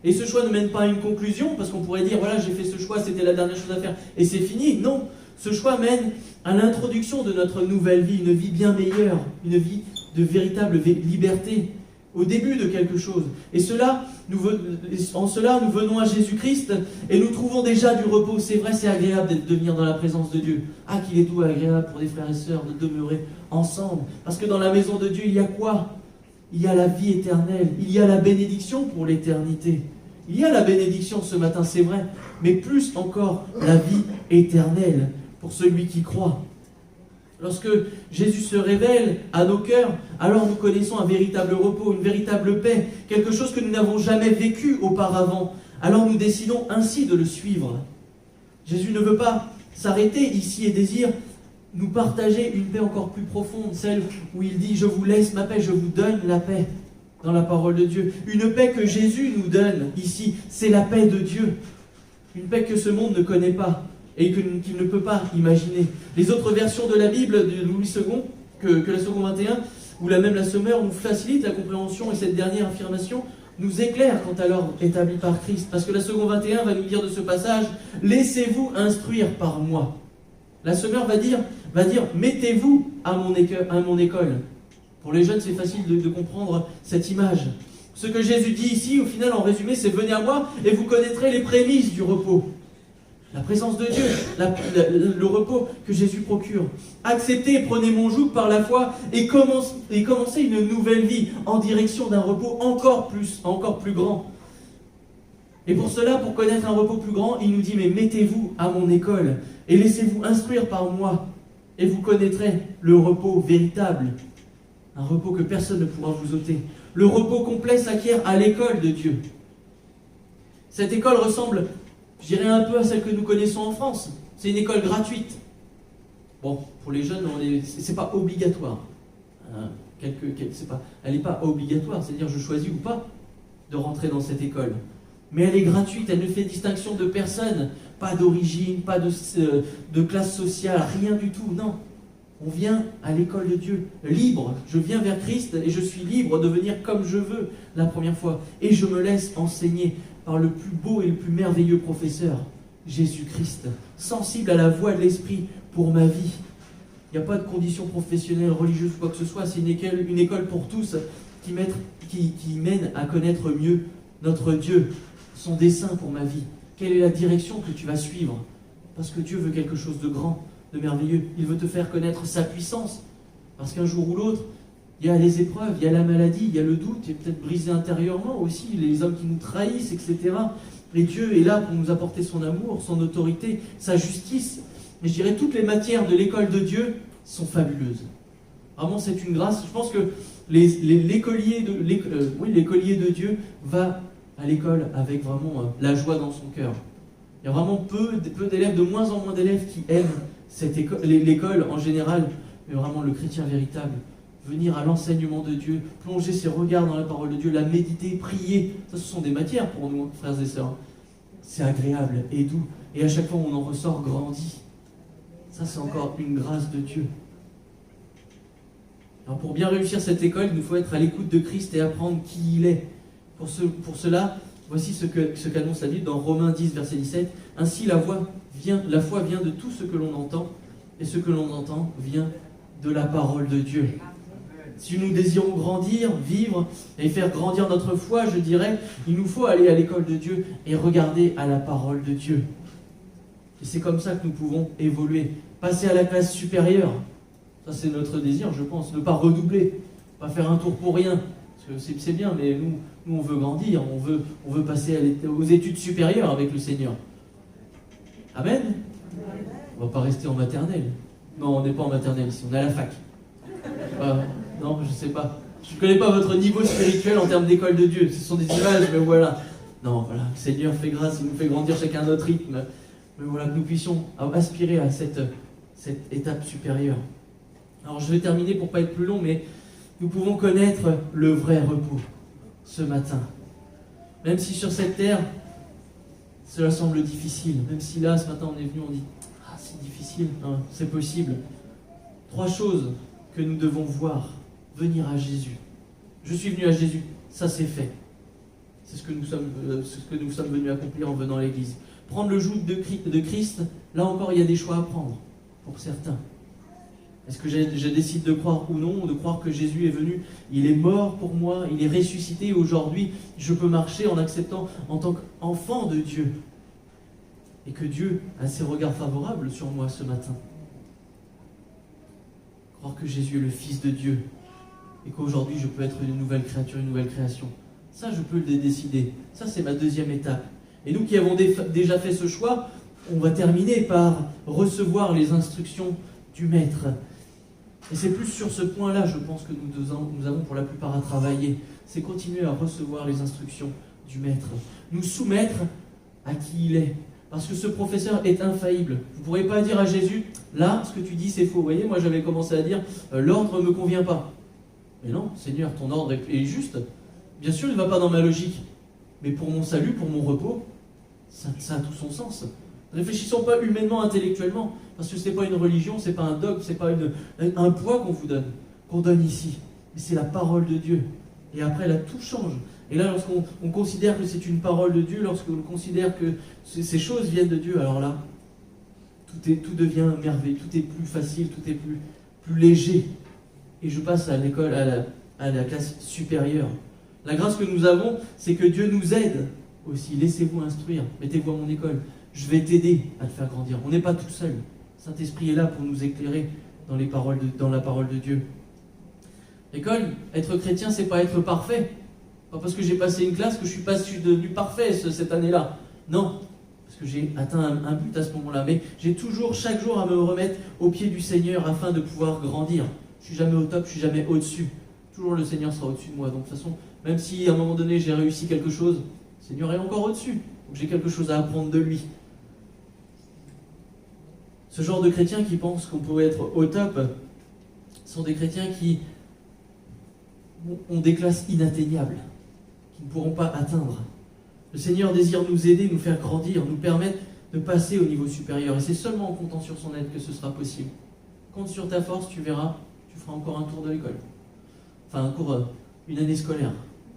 S3: Et ce choix ne mène pas à une conclusion, parce qu'on pourrait dire, voilà, j'ai fait ce choix, c'était la dernière chose à faire, et c'est fini. Non, ce choix mène à l'introduction de notre nouvelle vie, une vie bien meilleure, une vie de véritable liberté, au début de quelque chose. Et en cela, nous venons à Jésus-Christ et nous trouvons déjà du repos. C'est vrai, c'est agréable de venir dans la présence de Dieu. Ah, qu'il est doux et agréable pour des frères et sœurs de demeurer ensemble. Parce que dans la maison de Dieu, il y a quoi? Il y a la vie éternelle. Il y a la bénédiction pour l'éternité. Il y a la bénédiction ce matin, c'est vrai. Mais plus encore, la vie éternelle pour celui qui croit. Lorsque Jésus se révèle à nos cœurs, alors nous connaissons un véritable repos, une véritable paix, quelque chose que nous n'avons jamais vécu auparavant. Alors nous décidons ainsi de le suivre. Jésus ne veut pas s'arrêter ici et désire nous partager une paix encore plus profonde, celle où il dit « Je vous laisse ma paix, je vous donne la paix » dans la parole de Dieu. Une paix que Jésus nous donne ici, c'est la paix de Dieu. Une paix que ce monde ne connaît pas et qu'il ne peut pas imaginer. Les autres versions de la Bible de Louis II, que la seconde 21, ou même la Semeur, nous facilitent la compréhension et cette dernière affirmation nous éclaire quant à l'ordre établi par Christ. Parce que la seconde 21 va nous dire de ce passage « Laissez-vous instruire par moi ». La Semeur va dire « Mettez-vous à mon école ». Pour les jeunes, c'est facile de comprendre cette image. Ce que Jésus dit ici, au final, en résumé, c'est « Venez à moi et vous connaîtrez les prémices du repos ». La présence de Dieu, le repos que Jésus procure. Acceptez, prenez mon joug par la foi et commencez une nouvelle vie en direction d'un repos encore plus grand. Et pour cela, pour connaître un repos plus grand, il nous dit, mais mettez-vous à mon école et laissez-vous instruire par moi et vous connaîtrez le repos véritable. Un repos que personne ne pourra vous ôter. Le repos complet s'acquiert à l'école de Dieu. Cette école ressemble, je dirais, un peu à celle que nous connaissons en France. C'est une école gratuite. Bon, pour les jeunes, c'est pas obligatoire. Elle n'est pas obligatoire, c'est-à-dire je choisis ou pas de rentrer dans cette école. Mais elle est gratuite, elle ne fait distinction de personne, pas d'origine, pas de classe sociale, rien du tout, non. On vient à l'école de Dieu, libre. Je viens vers Christ et je suis libre de venir comme je veux la première fois. Et je me laisse enseigner par le plus beau et le plus merveilleux professeur, Jésus-Christ, sensible à la voix de l'Esprit pour ma vie. Il n'y a pas de conditions professionnelles, religieuses ou quoi que ce soit. C'est une école pour tous qui mène à connaître mieux notre Dieu, son dessein pour ma vie. Quelle est la direction que tu vas suivre? Parce que Dieu veut quelque chose de grand, de merveilleux. Il veut te faire connaître sa puissance. Parce qu'un jour ou l'autre, il y a les épreuves, il y a la maladie, il y a le doute, il est peut-être brisé intérieurement aussi, les hommes qui nous trahissent, etc. Et Dieu est là pour nous apporter son amour, son autorité, sa justice. Et je dirais toutes les matières de l'école de Dieu sont fabuleuses. Vraiment, c'est une grâce. Je pense que l'écolier de Dieu va à l'école avec vraiment la joie dans son cœur. Il y a vraiment peu d'élèves, de moins en moins d'élèves qui aiment l'école en général, mais vraiment le chrétien véritable. Venir à l'enseignement de Dieu, plonger ses regards dans la parole de Dieu, la méditer, prier. Ça, ce sont des matières pour nous, frères et sœurs. C'est agréable et doux. Et à chaque fois, on en ressort grandi. Ça, c'est encore une grâce de Dieu. Alors, pour bien réussir cette école, il nous faut être à l'écoute de Christ et apprendre qui il est. Pour cela, voici ce qu'annonce la Bible dans Romains 10, verset 17. Ainsi, la foi vient de tout ce que l'on entend, et ce que l'on entend vient de la parole de Dieu. Si nous désirons grandir, vivre et faire grandir notre foi, je dirais, il nous faut aller à l'école de Dieu et regarder à la parole de Dieu. Et c'est comme ça que nous pouvons évoluer, passer à la classe supérieure. Ça, c'est notre désir, je pense. Ne pas redoubler, pas faire un tour pour rien. Parce que c'est bien, mais nous, on veut grandir, on veut passer aux études supérieures avec le Seigneur. Amen. On ne va pas rester en maternelle. Non, on n'est pas en maternelle ici, on est à la fac. Non, je ne sais pas. Je ne connais pas votre niveau spirituel en termes d'école de Dieu. Ce sont des images, mais voilà. Non, voilà, le Seigneur fait grâce, il nous fait grandir chacun à notre rythme. Mais voilà, que nous puissions aspirer à cette étape supérieure. Alors, je vais terminer pour ne pas être plus long, mais nous pouvons connaître le vrai repos ce matin. Même si sur cette terre, cela semble difficile. Même si là, ce matin, on est venu, on dit « Ah, c'est difficile, hein, c'est possible. » 3 choses que nous devons voir. Venir à Jésus. Je suis venu à Jésus, ça c'est fait. C'est ce que nous sommes venus accomplir en venant à l'église. Prendre le joug de Christ, là encore il y a des choix à prendre pour certains. Est-ce que je décide de croire ou non, de croire que Jésus est venu, il est mort pour moi, il est ressuscité, et aujourd'hui je peux marcher en acceptant en tant qu'enfant de Dieu. Et que Dieu a ses regards favorables sur moi ce matin. Croire que Jésus est le Fils de Dieu et qu'aujourd'hui je peux être une nouvelle créature, une nouvelle création. Ça, je peux le décider. Ça, c'est ma deuxième étape. Et nous qui avons déjà fait ce choix, on va terminer par recevoir les instructions du Maître. Et c'est plus sur ce point-là, je pense, que nous avons pour la plupart à travailler. C'est continuer à recevoir les instructions du Maître. Nous soumettre à qui il est. Parce que ce professeur est infaillible. Vous ne pourrez pas dire à Jésus, là, ce que tu dis, c'est faux. Vous voyez, moi j'avais commencé à dire, l'ordre ne me convient pas. Mais non, Seigneur, ton ordre est juste. Bien sûr, il ne va pas dans ma logique. Mais pour mon salut, pour mon repos, ça a tout son sens. Ne réfléchissons pas humainement, intellectuellement. Parce que ce n'est pas une religion, ce n'est pas un dogme, ce n'est pas un poids qu'on donne ici. Mais c'est la parole de Dieu. Et après, là, tout change. Et là, lorsqu'on considère que c'est une parole de Dieu, lorsqu'on considère que ces choses viennent de Dieu, alors là, tout devient merveilleux, tout est plus facile, tout est plus léger. Et je passe à l'école, à la classe supérieure. La grâce que nous avons, c'est que Dieu nous aide aussi. Laissez-vous instruire, mettez-vous à mon école. Je vais t'aider à te faire grandir. On n'est pas tout seul. Saint-Esprit est là pour nous éclairer dans la parole de Dieu. L'école, être chrétien, c'est pas être parfait. Pas parce que j'ai passé une classe que je suis devenu parfait cette année-là. Non, parce que j'ai atteint un but à ce moment-là. Mais j'ai toujours, chaque jour, à me remettre au pied du Seigneur afin de pouvoir grandir. Je suis jamais au top, je suis jamais au-dessus. Toujours le Seigneur sera au-dessus de moi. Donc de toute façon, même si à un moment donné j'ai réussi quelque chose, le Seigneur est encore au-dessus. Donc j'ai quelque chose à apprendre de lui. Ce genre de chrétiens qui pensent qu'on peut être au top sont des chrétiens qui ont des classes inatteignables, qui ne pourront pas atteindre. Le Seigneur désire nous aider, nous faire grandir, nous permettre de passer au niveau supérieur. Et c'est seulement en comptant sur son aide que ce sera possible. Compte sur ta force, tu verras, tu feras encore un tour de l'école. Enfin, une année scolaire,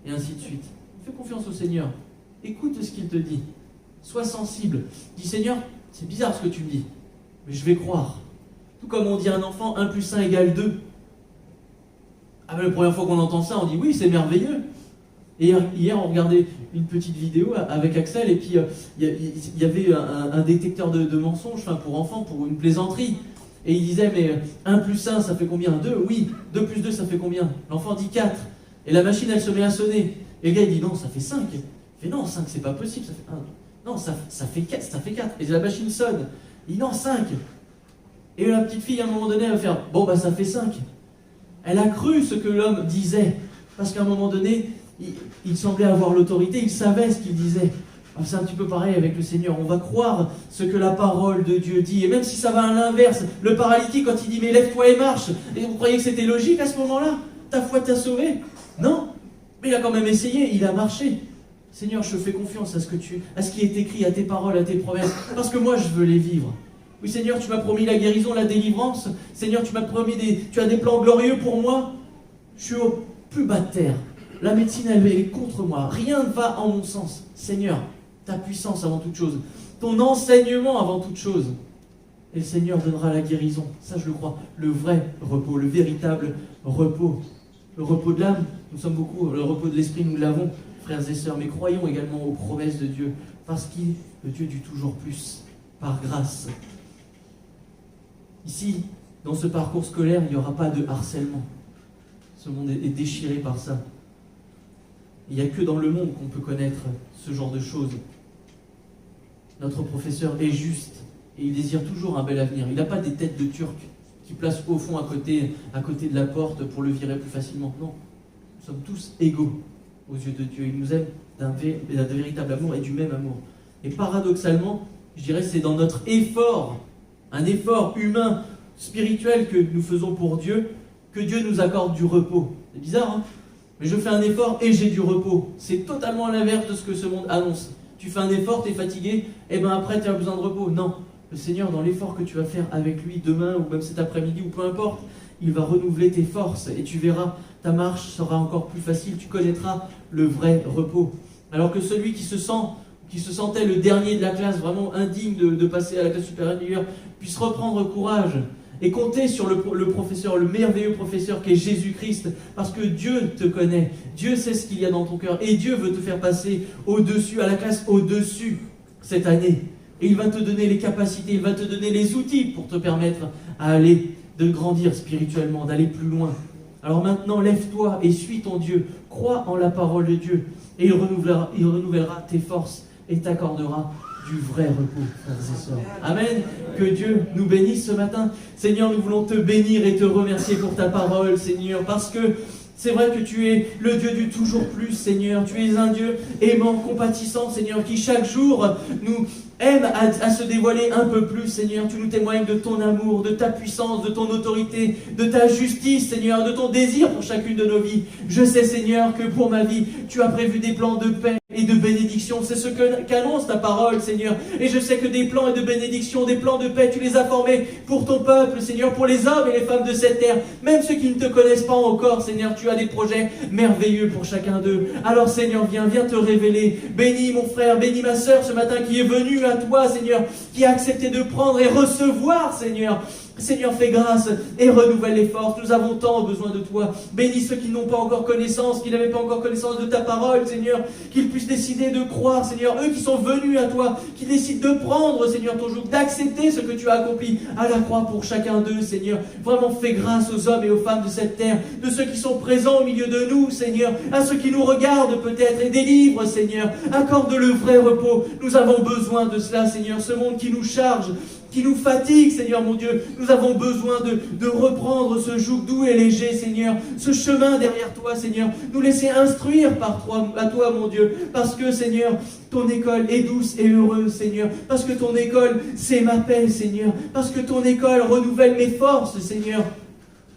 S3: et ainsi de suite. Fais confiance au Seigneur. Écoute ce qu'il te dit. Sois sensible. Dis, Seigneur, c'est bizarre ce que tu me dis, mais je vais croire. Tout comme on dit à un enfant, 1 plus 1 égale 2. Ah ben, la première fois qu'on entend ça, on dit, oui, c'est merveilleux. Et hier, on regardait une petite vidéo avec Axel, et puis il y avait un détecteur de mensonges, pour enfants, pour une plaisanterie. Et il disait, mais 1 plus 1, ça fait combien? 2? Oui. 2 plus 2, ça fait combien? L'enfant dit 4. Et la machine, elle se met à sonner. Et le gars, il dit, non, ça fait 5. Il fait, non, 5, c'est pas possible, ça fait 1. Non, ça fait 4, ça fait 4. Et la machine sonne. Il dit, non, 5. Et la petite fille, à un moment donné, elle va faire, bon, bah, ça fait 5. Elle a cru ce que l'homme disait. Parce qu'à un moment donné, il semblait avoir l'autorité, il savait ce qu'il disait. C'est un petit peu pareil avec le Seigneur. On va croire ce que la parole de Dieu dit. Et même si ça va à l'inverse, le paralytique, quand il dit, mais lève-toi et marche, et vous croyez que c'était logique à ce moment-là? Ta foi t'a sauvé? Non. Mais il a quand même essayé, il a marché. Seigneur, je fais confiance à ce qui est écrit, à tes paroles, à tes promesses, parce que moi, je veux les vivre. Oui, Seigneur, tu m'as promis la guérison, la délivrance. Seigneur, tu as des plans glorieux pour moi. Je suis au plus bas de terre. La médecine, elle est contre moi. Rien ne va en mon sens. Seigneur, ta puissance avant toute chose. Ton enseignement avant toute chose. Et le Seigneur donnera la guérison. Ça, je le crois. Le vrai repos, le véritable repos. Le repos de l'âme, nous sommes beaucoup. Le repos de l'esprit, nous l'avons, frères et sœurs. Mais croyons également aux promesses de Dieu. Parce qu'il est le Dieu du toujours plus. Par grâce. Ici, dans ce parcours scolaire, il n'y aura pas de harcèlement. Ce monde est déchiré par ça. Il n'y a que dans le monde qu'on peut connaître ce genre de choses. Notre professeur est juste et il désire toujours un bel avenir. Il n'a pas des têtes de Turcs qui placent au fond à côté de la porte pour le virer plus facilement. Non, nous sommes tous égaux aux yeux de Dieu. Il nous aime d'un véritable amour et du même amour. Et paradoxalement, je dirais c'est dans notre effort, un effort humain, spirituel que nous faisons pour Dieu, que Dieu nous accorde du repos. C'est bizarre, hein? Mais je fais un effort et j'ai du repos. C'est totalement à l'inverse de ce que ce monde annonce. Tu fais un effort, tu es fatigué, et bien après tu as besoin de repos. Non, le Seigneur, dans l'effort que tu vas faire avec lui demain ou même cet après-midi ou peu importe, il va renouveler tes forces et tu verras, ta marche sera encore plus facile, tu connaîtras le vrai repos. Alors que celui qui se sentait le dernier de la classe, vraiment indigne de passer à la classe supérieure, puisse reprendre courage et compter sur le professeur, le merveilleux professeur qui est Jésus-Christ, parce que Dieu te connaît, Dieu sait ce qu'il y a dans ton cœur, et Dieu veut te faire passer au-dessus, à la classe au-dessus cette année. Et il va te donner les capacités, il va te donner les outils pour te permettre de grandir spirituellement, d'aller plus loin. Alors maintenant, lève-toi et suis ton Dieu, crois en la parole de Dieu, et il renouvellera tes forces et t'accordera du vrai repos, frères et sœurs. Amen. Que Dieu nous bénisse ce matin. Seigneur, nous voulons te bénir et te remercier pour ta parole, Seigneur, parce que c'est vrai que tu es le Dieu du toujours plus, Seigneur. Tu es un Dieu aimant, compatissant, Seigneur, qui chaque jour nous aime à se dévoiler un peu plus, Seigneur. Tu nous témoignes de ton amour, de ta puissance, de ton autorité, de ta justice, Seigneur, de ton désir pour chacune de nos vies. Je sais, Seigneur, que pour ma vie, tu as prévu des plans de paix et de bénédiction. C'est ce qu'annonce ta parole, Seigneur. Et je sais que des plans et de bénédiction, des plans de paix, tu les as formés pour ton peuple, Seigneur, pour les hommes et les femmes de cette terre. Même ceux qui ne te connaissent pas encore, Seigneur, tu as des projets merveilleux pour chacun d'eux. Alors, Seigneur, viens te révéler. Bénis mon frère, bénis ma sœur ce matin qui est venue à toi, Seigneur, qui a accepté de prendre et recevoir, Seigneur. Seigneur, fais grâce et renouvelle les forces. Nous avons tant besoin de toi. Bénis ceux qui n'ont pas encore connaissance, qui n'avaient pas encore connaissance de ta parole, Seigneur, qu'ils puissent décider de croire, Seigneur. Eux qui sont venus à toi, qui décident de prendre, Seigneur, ton joug, d'accepter ce que tu as accompli à la croix pour chacun d'eux, Seigneur. Vraiment, fais grâce aux hommes et aux femmes de cette terre, de ceux qui sont présents au milieu de nous, Seigneur, à ceux qui nous regardent peut-être et délivre, Seigneur. Accorde le vrai repos. Nous avons besoin de cela, Seigneur. Ce monde qui nous charge, qui nous fatigue, Seigneur mon Dieu. Nous avons besoin de reprendre ce joug doux et léger, Seigneur. Ce chemin derrière toi, Seigneur. Nous laisser instruire par toi, à toi, mon Dieu. Parce que, Seigneur, ton école est douce et heureuse, Seigneur. Parce que ton école, c'est ma paix, Seigneur. Parce que ton école renouvelle mes forces, Seigneur.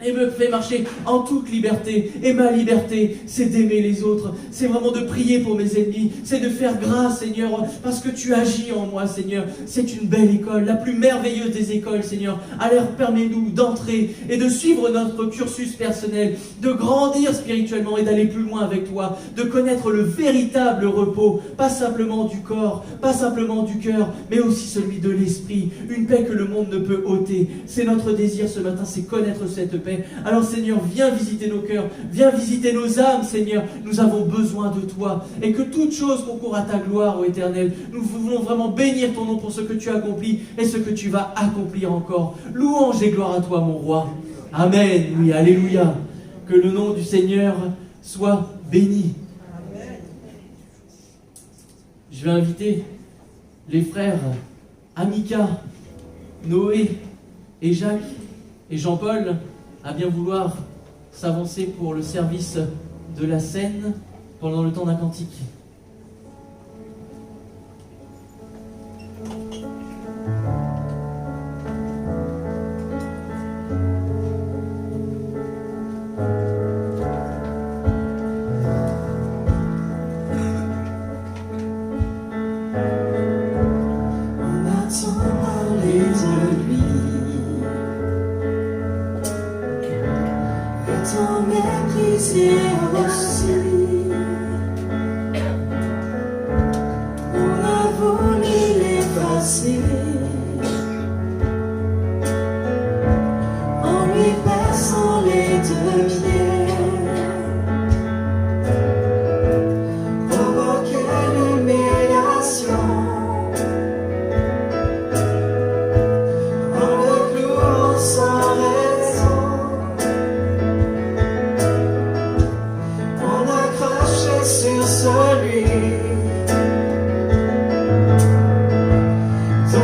S3: Et me fait marcher en toute liberté. Et ma liberté, c'est d'aimer les autres. C'est vraiment de prier pour mes ennemis. C'est de faire grâce, Seigneur, parce que tu agis en moi, Seigneur. C'est une belle école, la plus merveilleuse des écoles, Seigneur. Alors permets-nous d'entrer et de suivre notre cursus personnel, de grandir spirituellement et d'aller plus loin avec toi, de connaître le véritable repos, pas simplement du corps, pas simplement du cœur, mais aussi celui de l'esprit. Une paix que le monde ne peut ôter. C'est notre désir ce matin, c'est connaître cette paix. Alors Seigneur, viens visiter nos cœurs, viens visiter nos âmes, Seigneur. Nous avons besoin de toi. Et que toute chose concourt à ta gloire, ô Éternel. Nous voulons vraiment bénir ton nom pour ce que tu as accompli et ce que tu vas accomplir encore. Louange et gloire à toi, mon roi. Amen. Oui, alléluia. Que le nom du Seigneur soit béni. Je vais inviter les frères Amika, Noé et Jacques et Jean-Paul à bien vouloir s'avancer pour le service de la scène pendant le temps d'un cantique.
S2: On attend parler de lui. Étant méprisé aussi, on a voulu l'effacer en lui perçant les deux pieds, provoquer l'humiliation en le clouant sans raison. Sur celui dont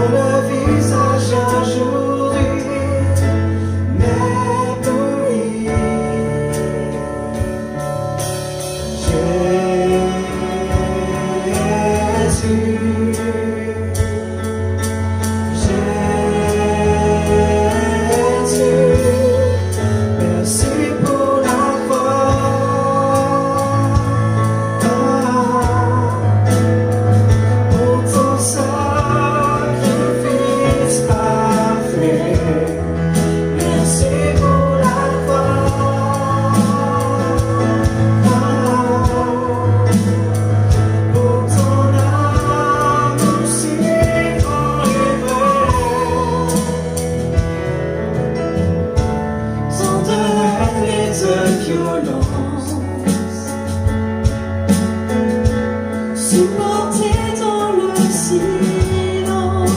S2: supporter dans le silence.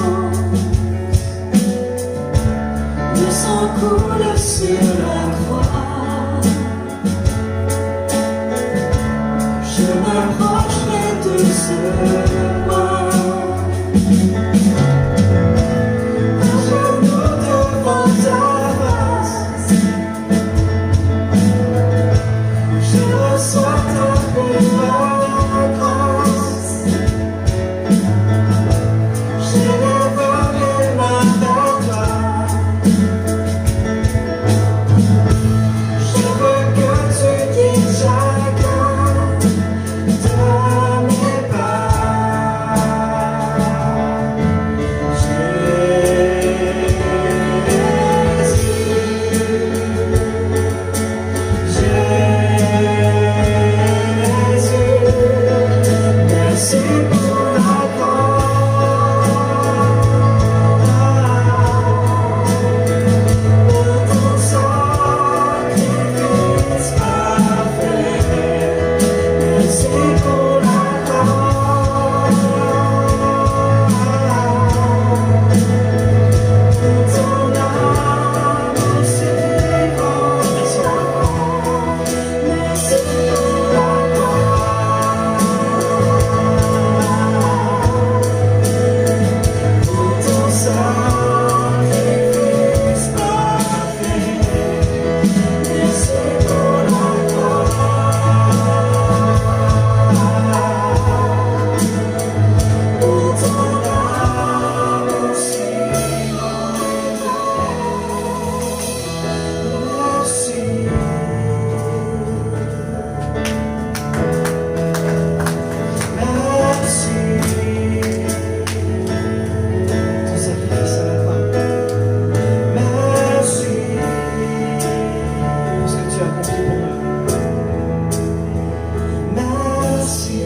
S2: Le sang coule sur la croix. Je m'approcherai de ce roi. Un genou devant ta face. Je reçois ta puissance. J'élève mes mains vers toi. Je veux que tu guides chacun de mes pas. Jésus, merci pour la croix, pour ton sacrifice parfait. Merci pour la croix, pour ton amour suivant. Merci pour la pour ton sacrifice parfait. Merci pour la pour ton amour suivant. Merci. Merci. Ton sacrifice à la croix. Merci pour ce que tu as accompli pour nous. Merci.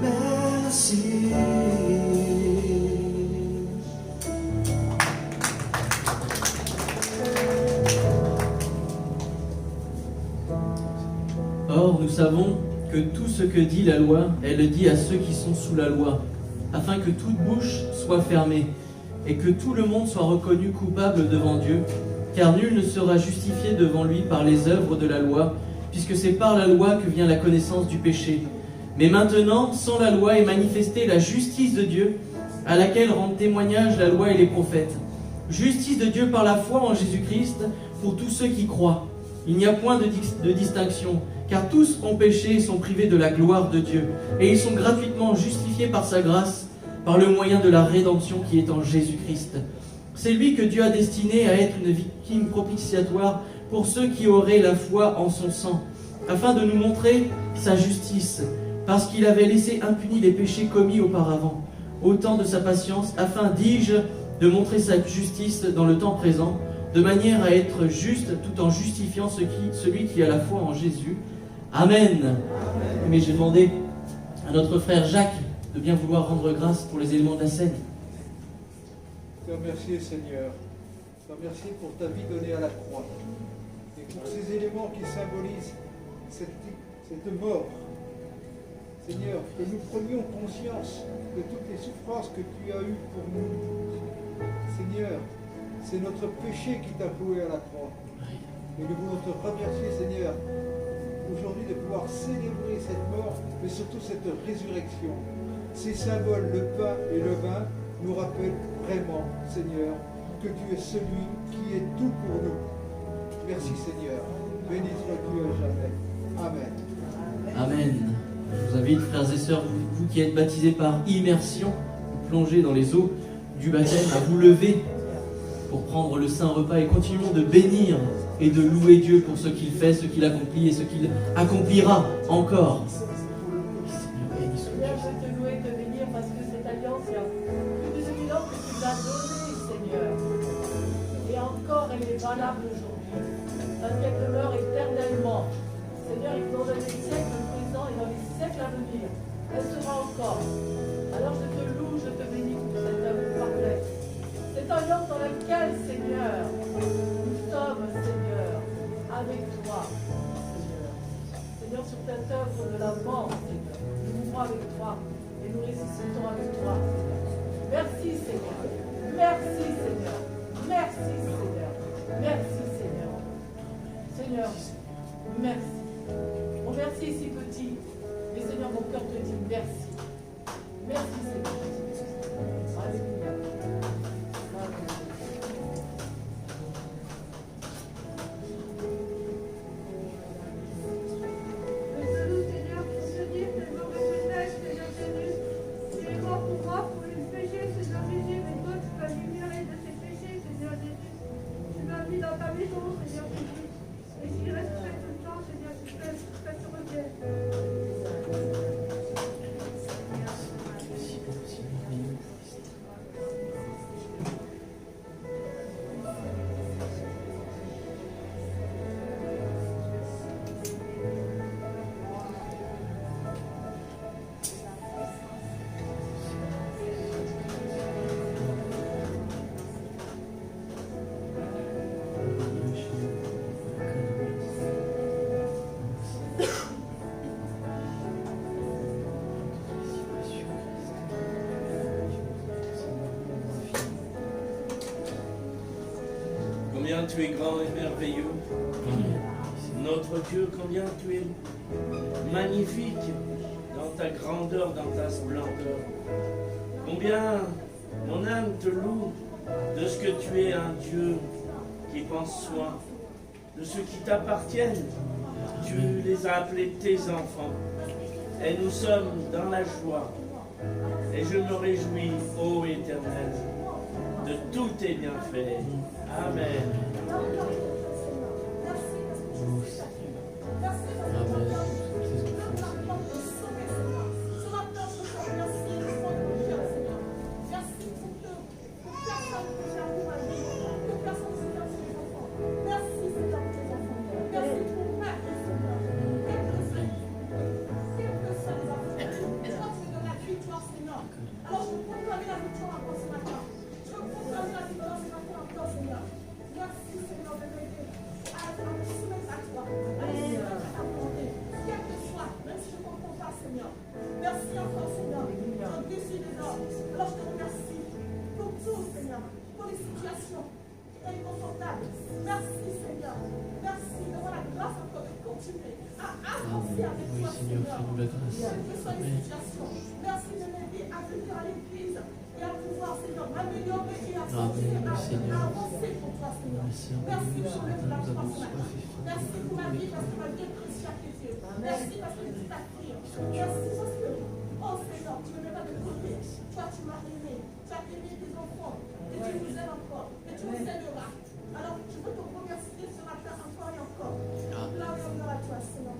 S2: Merci.
S3: Or, nous savons que tout ce que dit la loi, elle le dit à ceux qui sont sous la loi, afin que toute bouche soit fermée, et que tout le monde soit reconnu coupable devant Dieu, car nul ne sera justifié devant lui par les œuvres de la loi, puisque c'est par la loi que vient la connaissance du péché. Mais maintenant, sans la loi est manifestée la justice de Dieu, à laquelle rendent témoignage la loi et les prophètes. Justice de Dieu par la foi en Jésus-Christ pour tous ceux qui croient. Il n'y a point de distinction, car tous ont péché et sont privés de la gloire de Dieu, et ils sont gratuitement justifiés par sa grâce, par le moyen de la rédemption qui est en Jésus-Christ. C'est lui que Dieu a destiné à être une victime propitiatoire pour ceux qui auraient la foi en son sang, afin de nous montrer sa justice, parce qu'il avait laissé impunis les péchés commis auparavant, au temps de sa patience, afin, dis-je, de montrer sa justice dans le temps présent, de manière à être juste tout en justifiant celui qui a la foi en Jésus. Amen. Mais j'ai demandé à notre frère Jacques de bien vouloir rendre grâce pour les éléments de la scène.
S7: Te remercier, Seigneur. Te remercier pour ta vie donnée à la croix et pour ces éléments qui symbolisent cette mort. Seigneur, que nous prenions conscience de toutes les souffrances que tu as eues pour nous. Seigneur, c'est notre péché qui t'a cloué à la croix. Et nous voulons te remercier, Seigneur, aujourd'hui de pouvoir célébrer cette mort, mais surtout cette résurrection. Ces symboles, le pain et le vin, nous rappellent vraiment, Seigneur, que tu es celui qui est tout pour nous. Merci, Seigneur. Béni sois-tu à jamais. Amen.
S3: Amen. Je vous invite, frères et sœurs, vous qui êtes baptisés par immersion, vous plongez dans les eaux du baptême, à vous lever pour prendre le saint repas et continuons de bénir et de louer Dieu pour ce qu'il fait, ce qu'il accomplit et ce qu'il accomplira encore.
S8: Seigneur, je veux te louer, te bénir parce que cette alliance, il y a plus de 2000 ans que tu l'as donnée, Seigneur. Et encore, elle est valable aujourd'hui. Parce qu'elle demeure éternellement. Seigneur, ils t'ont donné le siècle présent et dans les siècles à venir. Elle sera encore. Alors je te loue, je te bénis pour cette œuvre parfaite. Cette alliance dans laquelle, Seigneur, nous sommes, Seigneur, avec toi. cette œuvre de la mort, Seigneur. Nous mourrons avec toi et nous ressuscitons avec toi, Seigneur. Merci, Seigneur. Merci, Seigneur. Merci, Seigneur. Merci, Seigneur. Seigneur, merci. Mon merci est si petit, mais Seigneur, mon cœur te dit merci. Merci, Seigneur. Alléluia.
S9: Dans ta maison, Seigneur Jésus, et j'y resterai tout le temps, Seigneur, je serai sur le ciel.
S4: Combien tu es grand et merveilleux. Notre Dieu, combien tu es magnifique dans ta grandeur, dans ta splendeur. Combien mon âme te loue de ce que tu es un Dieu qui prend soin de ceux qui t'appartiennent. Tu les as appelés tes enfants. Et nous sommes dans la joie. Et je me réjouis, ô Éternel, de tous tes bienfaits. Amen.
S6: Merci encore, Seigneur. Au-dessus des hommes. Alors je te remercie pour tout, Seigneur, pour les situations inconfortables. Merci, Seigneur. Merci d'avoir la grâce encore de continuer à avancer avec toi, Seigneur. Quelles que soient les situations. Merci de m'aider à venir à l'église et à pouvoir, Seigneur, m'améliorer et à avancer pour toi, Seigneur. Merci pour le la croix ce matin. Merci pour ma vie parce que ma vie est précieuse à tes yeux. Merci parce que tu t'attires. Merci parce que, oh Seigneur, tu ne me mets pas de côté. Toi, tu m'as aimé. Tu as aimé tes enfants. Et tu nous aimes encore. Et tu nous aimeras. Alors, je veux te remercier ce matin encore et encore. Gloire et honneur à toi, Seigneur.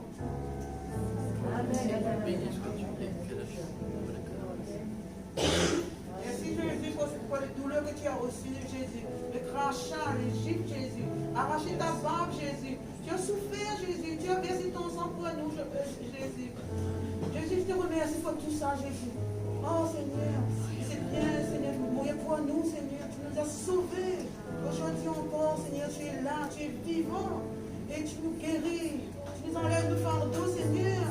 S6: Merci Jésus pour les douleurs que tu as reçues, Jésus. Le crachat, l'Égypte, Jésus. Arracher ta barbe, Jésus. Tu as souffert, Jésus. Tu as versé ton sang pour nous, Jésus. Jésus, je te remercie pour tout ça, Jésus. Oh Seigneur, c'est bien, Seigneur, de mourir pour nous, Seigneur. Tu nous as sauvés. Aujourd'hui encore, Seigneur, tu es là, tu es vivant. Et tu nous guéris. Tu nous enlèves le fardeau, Seigneur.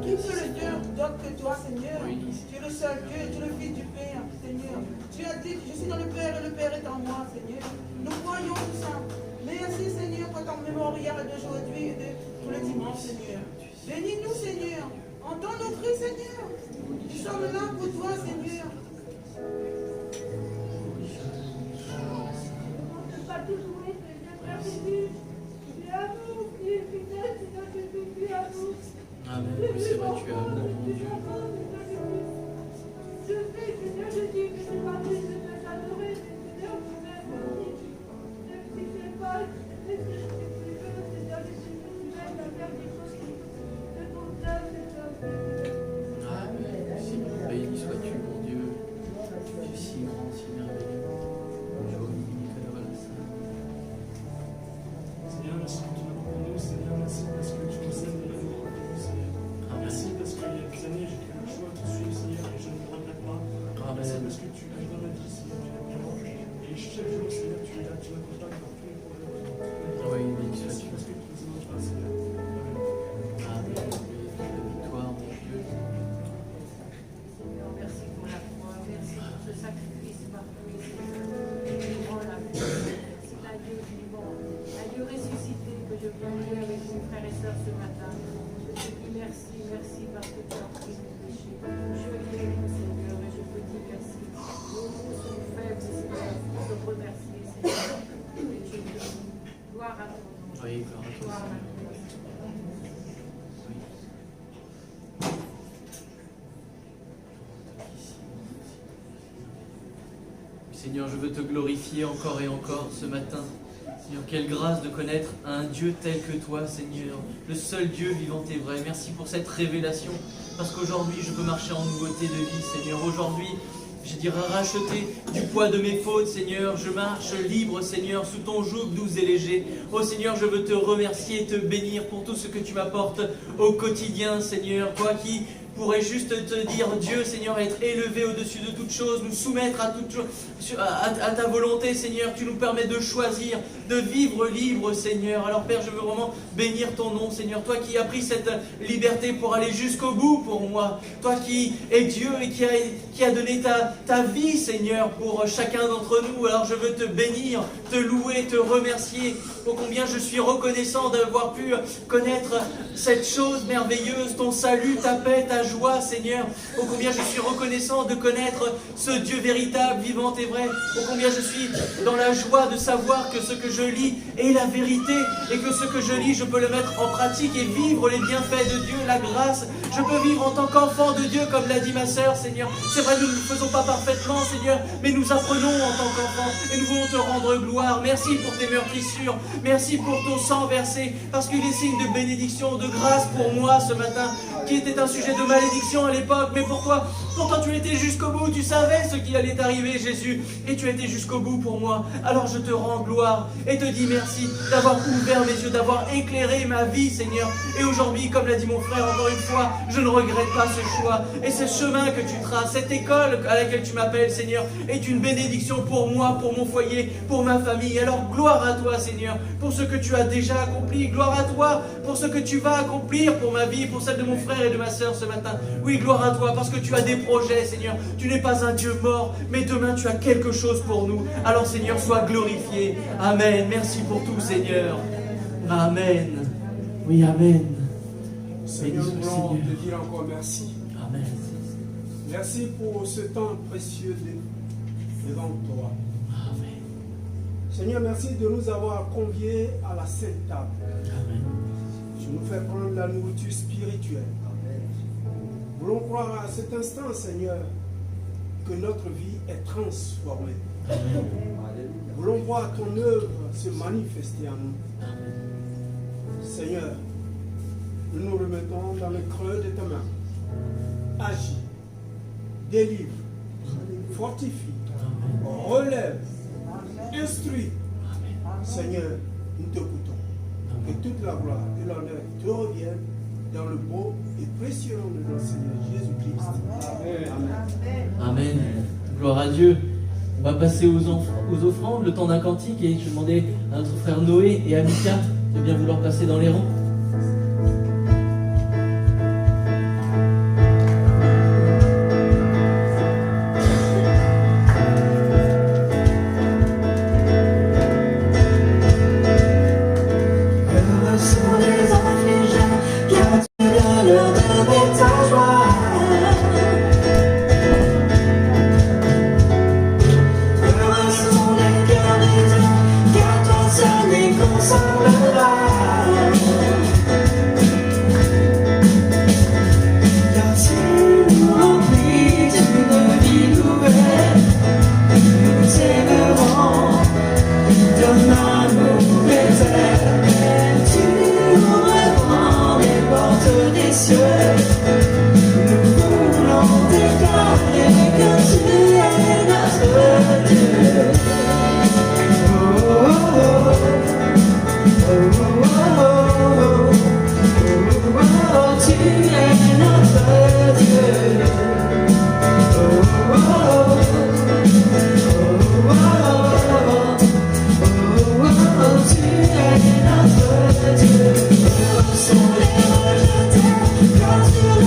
S6: Qui peut le Dieu d'autre que toi, Seigneur? Tu es le seul Dieu, tu es le Fils du Père, Seigneur. Tu as dit, je suis dans le Père et le Père est en moi, Seigneur. Nous croyons tout ça. Merci, Seigneur, pour ton mémorial d'aujourd'hui et de tous les dimanches, Seigneur. Bénis-nous, Seigneur. Entends nos cris, Seigneur. Nous sommes là pour toi, Seigneur.
S9: On ne peut pas tout jouer, Seigneur, Père Jésus. Tu es à nous, tu es fidèle, Seigneur Jésus, tu es à nous.
S3: Amen. Oui, c'est vrai, tu es à nous, mon Dieu.
S9: Je sais, Seigneur Jésus, que tu m'as dit de t'adorer, Seigneur, tu m'aimes aussi. Même si je n'ai pas, Seigneur Jésus, tu m'aimes à faire des choses de ton œuvre, Seigneur.
S3: Amen. Seigneur, béni sois-tu, mon Dieu. Tu es si grand, si merveilleux.
S10: Seigneur, merci que tu l'as pour nous, Seigneur, merci parce que tu nous aimes de l'amour, Seigneur. Merci parce qu'il y a
S8: sœur ce matin. Je te dis merci, merci parce que tu as pris mon péché. Je t'aime, Seigneur, et je te dis merci. Nos mots sont faibles, Seigneur, pour te remercier, Seigneur. Et je te dis gloire à ton nom.
S3: Oui, gloire à toi,
S8: Gloire à
S3: Seigneur.
S8: toi.
S3: Seigneur, je veux te glorifier encore et encore ce matin. Seigneur, quelle grâce de connaître un Dieu tel que toi, Seigneur, le seul Dieu vivant et vrai. Merci pour cette révélation, parce qu'aujourd'hui, je peux marcher en nouveauté de vie, Seigneur. Aujourd'hui, je dirais racheter du poids de mes fautes, Seigneur. Je marche libre, Seigneur, sous ton joug doux et léger. Oh Seigneur, je veux te remercier et te bénir pour tout ce que tu m'apportes au quotidien, Seigneur. Toi qui pourrais juste te dire, Dieu, Seigneur, être élevé au-dessus de toute chose, nous soumettre à toute chose, à ta volonté, Seigneur. Tu nous permets de choisir, de vivre libre, Seigneur. Alors Père, je veux vraiment bénir ton nom, Seigneur. Toi qui as pris cette liberté pour aller jusqu'au bout pour moi. Toi qui es Dieu et qui a donné ta vie, Seigneur, pour chacun d'entre nous. Alors je veux te bénir, te louer, te remercier. Oh combien je suis reconnaissant d'avoir pu connaître cette chose merveilleuse, ton salut, ta paix, ta joie, Seigneur. Oh combien je suis reconnaissant de connaître ce Dieu véritable, vivant et vrai. Oh combien je suis dans la joie de savoir que ce que je lis est la vérité et que ce que je lis, je peux le mettre en pratique et vivre les bienfaits de Dieu, la grâce. Je peux vivre en tant qu'enfant de Dieu, comme l'a dit ma sœur, Seigneur. C'est vrai, nous ne le faisons pas parfaitement, Seigneur, mais nous apprenons en tant qu'enfants et nous voulons te rendre gloire. Merci pour tes meurtrissures, merci pour ton sang versé, parce qu'il est signe de bénédiction, de grâce pour moi ce matin, qui était un sujet de malédiction à l'époque. Mais pourquoi? Pourtant tu étais jusqu'au bout, tu savais ce qui allait arriver, Jésus, et tu étais jusqu'au bout pour moi. Alors je te rends gloire et te dis merci d'avoir ouvert mes yeux, d'avoir éclairé ma vie, Seigneur. Et aujourd'hui, comme l'a dit mon frère encore une fois, je ne regrette pas ce choix et ce chemin que tu traces, cette école à laquelle tu m'appelles, Seigneur, est une bénédiction pour moi, pour mon foyer, pour ma famille. Alors gloire à toi, Seigneur, pour ce que tu as déjà accompli. Gloire à toi pour ce que tu vas accomplir pour ma vie, pour celle de mon frère et de ma sœur ce matin. Oui, gloire à toi parce que tu as des projets, Seigneur. Tu n'es pas un Dieu mort, mais demain tu as quelque chose pour nous. Alors Seigneur, sois glorifié. Amen. Merci pour tout, Seigneur. Amen. Oui, amen.
S5: Seigneur, nous voulons te dire encore merci.
S3: Amen.
S5: Merci pour ce temps précieux devant toi.
S3: Amen.
S5: Seigneur, merci de nous avoir conviés à la Sainte Table.
S3: Amen.
S5: Tu nous fais prendre la nourriture spirituelle. Nous voulons croire à cet instant, Seigneur, que notre vie est transformée. Nous voulons voir ton œuvre se manifester en nous. Seigneur, nous nous remettons dans le creux de ta main. Agis, délivre, fortifie, relève, instruis. Seigneur, nous t'écoutons. Que toute la gloire et l'honneur te reviennent dans le beau et précieux nom de notre Seigneur Jésus-Christ. Amen.
S3: Amen. Gloire à Dieu. On va passer aux offrandes, le temps d'un cantique, et je demandais à notre frère Noé et à Mika de bien vouloir passer dans les rangs.
S2: Sont les rejetés quand tu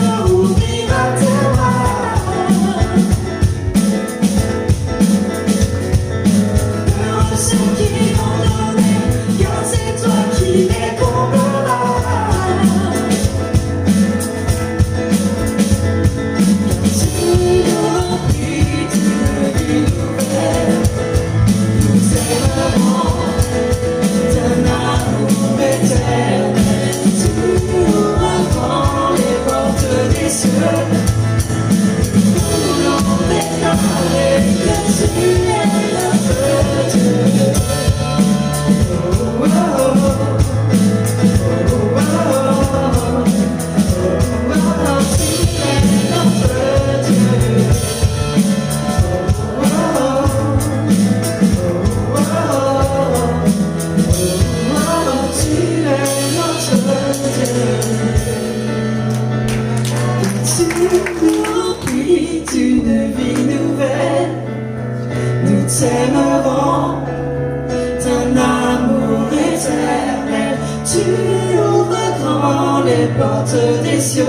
S2: portes des cieux.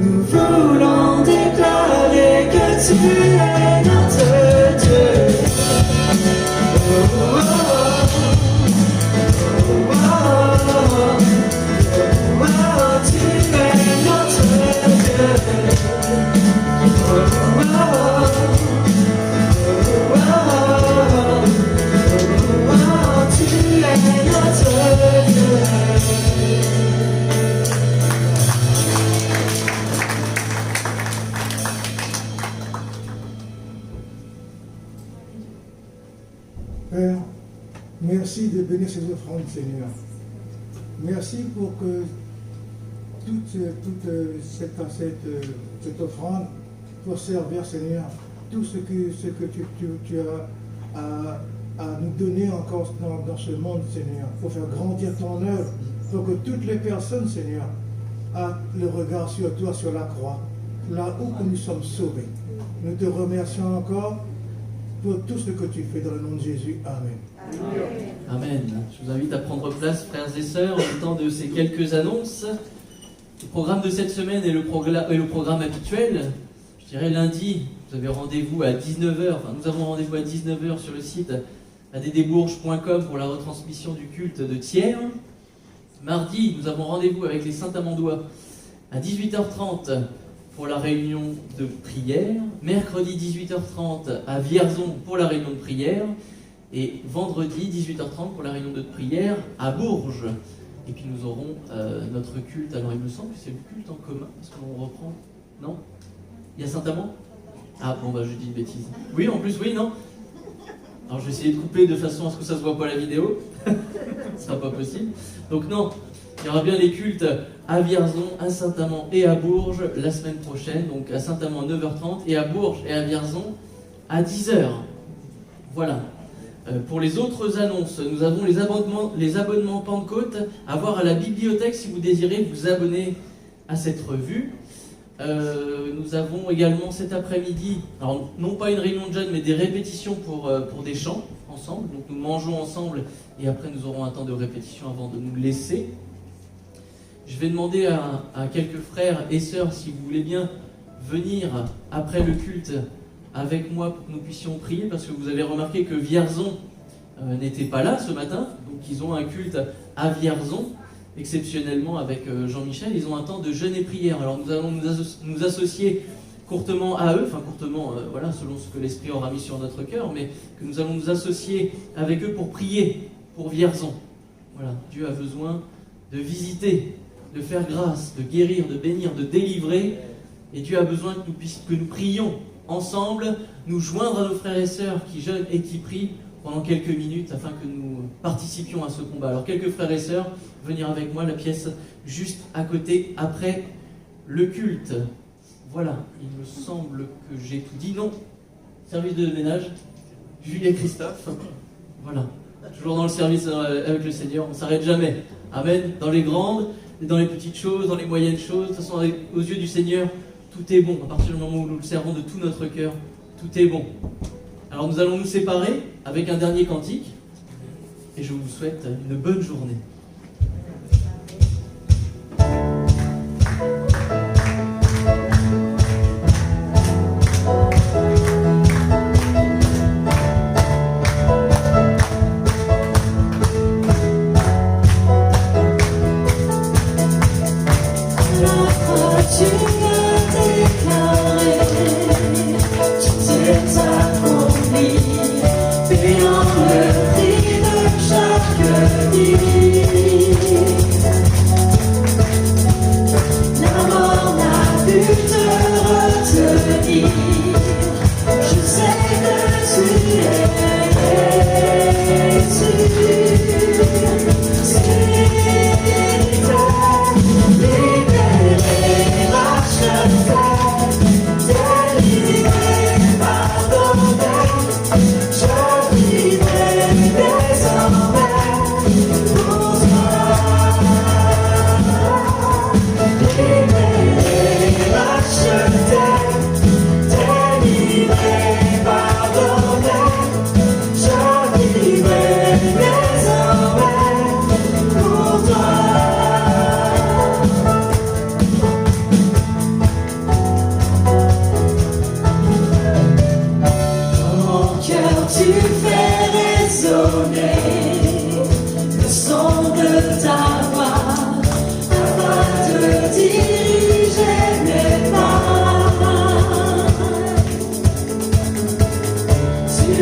S2: Nous voulons déclarer que tu es notre Dieu. Oh, oh, oh, oh, oh, tu es notre Dieu. Oh, oh, tu es notre Dieu.
S5: Père, merci de bénir ces offrandes, Seigneur. Merci pour que toute cette offrande pour servir, Seigneur, tout ce que tu as à nous donner encore dans ce monde, Seigneur, pour faire grandir ton œuvre, pour que toutes les personnes, Seigneur, aient le regard sur toi, sur la croix, là où nous sommes sauvés. Nous te remercions encore pour tout ce que tu fais dans le nom de Jésus. Amen.
S3: Amen. Je vous invite à prendre place, frères et sœurs, en temps de ces quelques annonces. Le programme de cette semaine est le programme habituel. Je dirais lundi, vous avez rendez-vous à 19h, enfin nous avons rendez-vous à 19h sur le site addbourges.com pour la retransmission du culte de Thiers. Mardi, nous avons rendez-vous avec les Saint-Amandois à 18h30 pour la réunion de prière. Mercredi, 18h30 à Vierzon pour la réunion de prière. Et vendredi, 18h30 pour la réunion de prière à Bourges. Et puis nous aurons notre culte. Alors il me semble que c'est le culte en commun. Est-ce qu'on reprend? Non? Il y a Saint-Amand? Ah bon, bah je dis une bêtise. Oui, en plus, oui, non? Alors je vais essayer de couper de façon à ce que ça se voit pas la vidéo. Ce sera pas possible. Donc non, il y aura bien les cultes à Vierzon, à Saint-Amand et à Bourges la semaine prochaine. Donc à Saint-Amand 9h30 et à Bourges et à Vierzon à 10h. Voilà. Pour les autres annonces, nous avons les abonnements Pentecôte à voir à la bibliothèque si vous désirez vous abonner à cette revue. Nous avons également cet après-midi, alors non pas une réunion de jeunes, mais des répétitions pour des chants ensemble. Donc nous mangeons ensemble et après nous aurons un temps de répétition avant de nous laisser. Je vais demander à quelques frères et sœurs si vous voulez bien venir après le culte avec moi pour que nous puissions prier, parce que vous avez remarqué que Vierzon n'était pas là ce matin, donc ils ont un culte à Vierzon, exceptionnellement avec Jean-Michel, ils ont un temps de jeûne et prière. Alors nous allons nous associer courtement à eux, enfin courtement, voilà, selon ce que l'Esprit aura mis sur notre cœur, mais que nous allons nous associer avec eux pour prier pour Vierzon. Voilà, Dieu a besoin de visiter, de faire grâce, de guérir, de bénir, de délivrer, et Dieu a besoin que nous prions ensemble, nous joindre à nos frères et sœurs qui jeûnent et qui prient pendant quelques minutes afin que nous participions à ce combat. Alors quelques frères et sœurs, venir avec moi, la pièce juste à côté, après le culte. Voilà, il me semble que j'ai tout dit. Non, service de ménage, Julie et Christophe. Voilà, toujours dans le service avec le Seigneur, on ne s'arrête jamais. Amen, dans les grandes, dans les petites choses, dans les moyennes choses. De toute façon, aux yeux du Seigneur, tout est bon. À partir du moment où nous le servons de tout notre cœur, tout est bon. Alors nous allons nous séparer avec un dernier cantique. Et je vous souhaite une bonne journée.
S2: Payant le prix de chaque vie.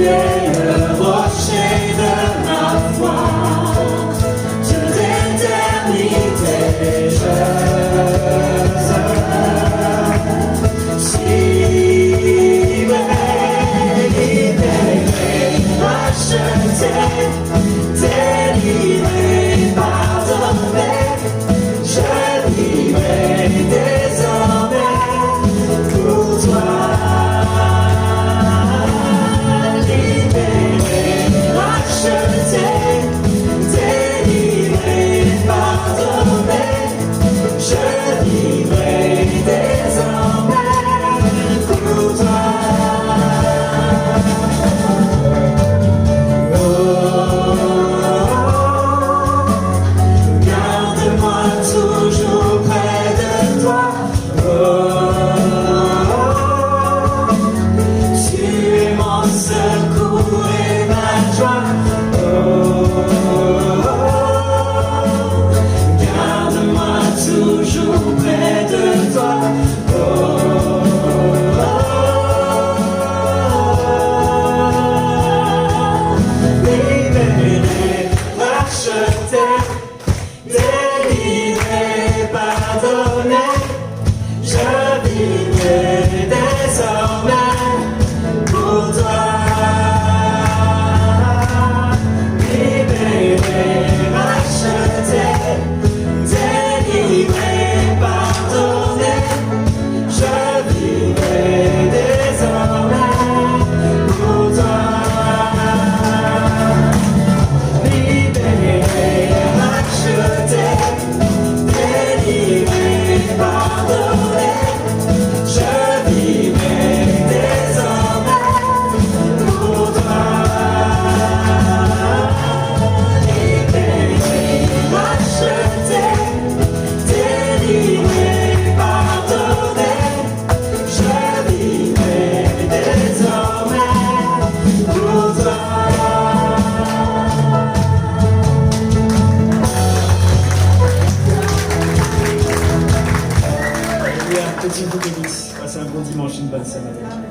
S2: es le rocher de ma foi, Dieu d'éternité, si vrai, libéré, racheté, délivré, pardonné, je vivrai désormais pour toi. Libéré, racheté, délivré, pardonné, je vivrai désormais pour toi. Garde-moi toujours près de toi. Tu es mon secours et ma joie. Garde-moi toujours près de toi. Libéré, racheté, délivré, pardonné, je vivrai désormais pour toi. Libéré, racheté, délivré, pardonné, je vivrai désormais pour toi. Libéré, racheté, délivré, pardonné, je vivrai désormais pour toi. Libéré, racheté, délivré, pardonné, je vivrai désormais pour toi.
S1: Alléluia, que Dieu vous bénisse. Passez un bon dimanche, une bonne semaine.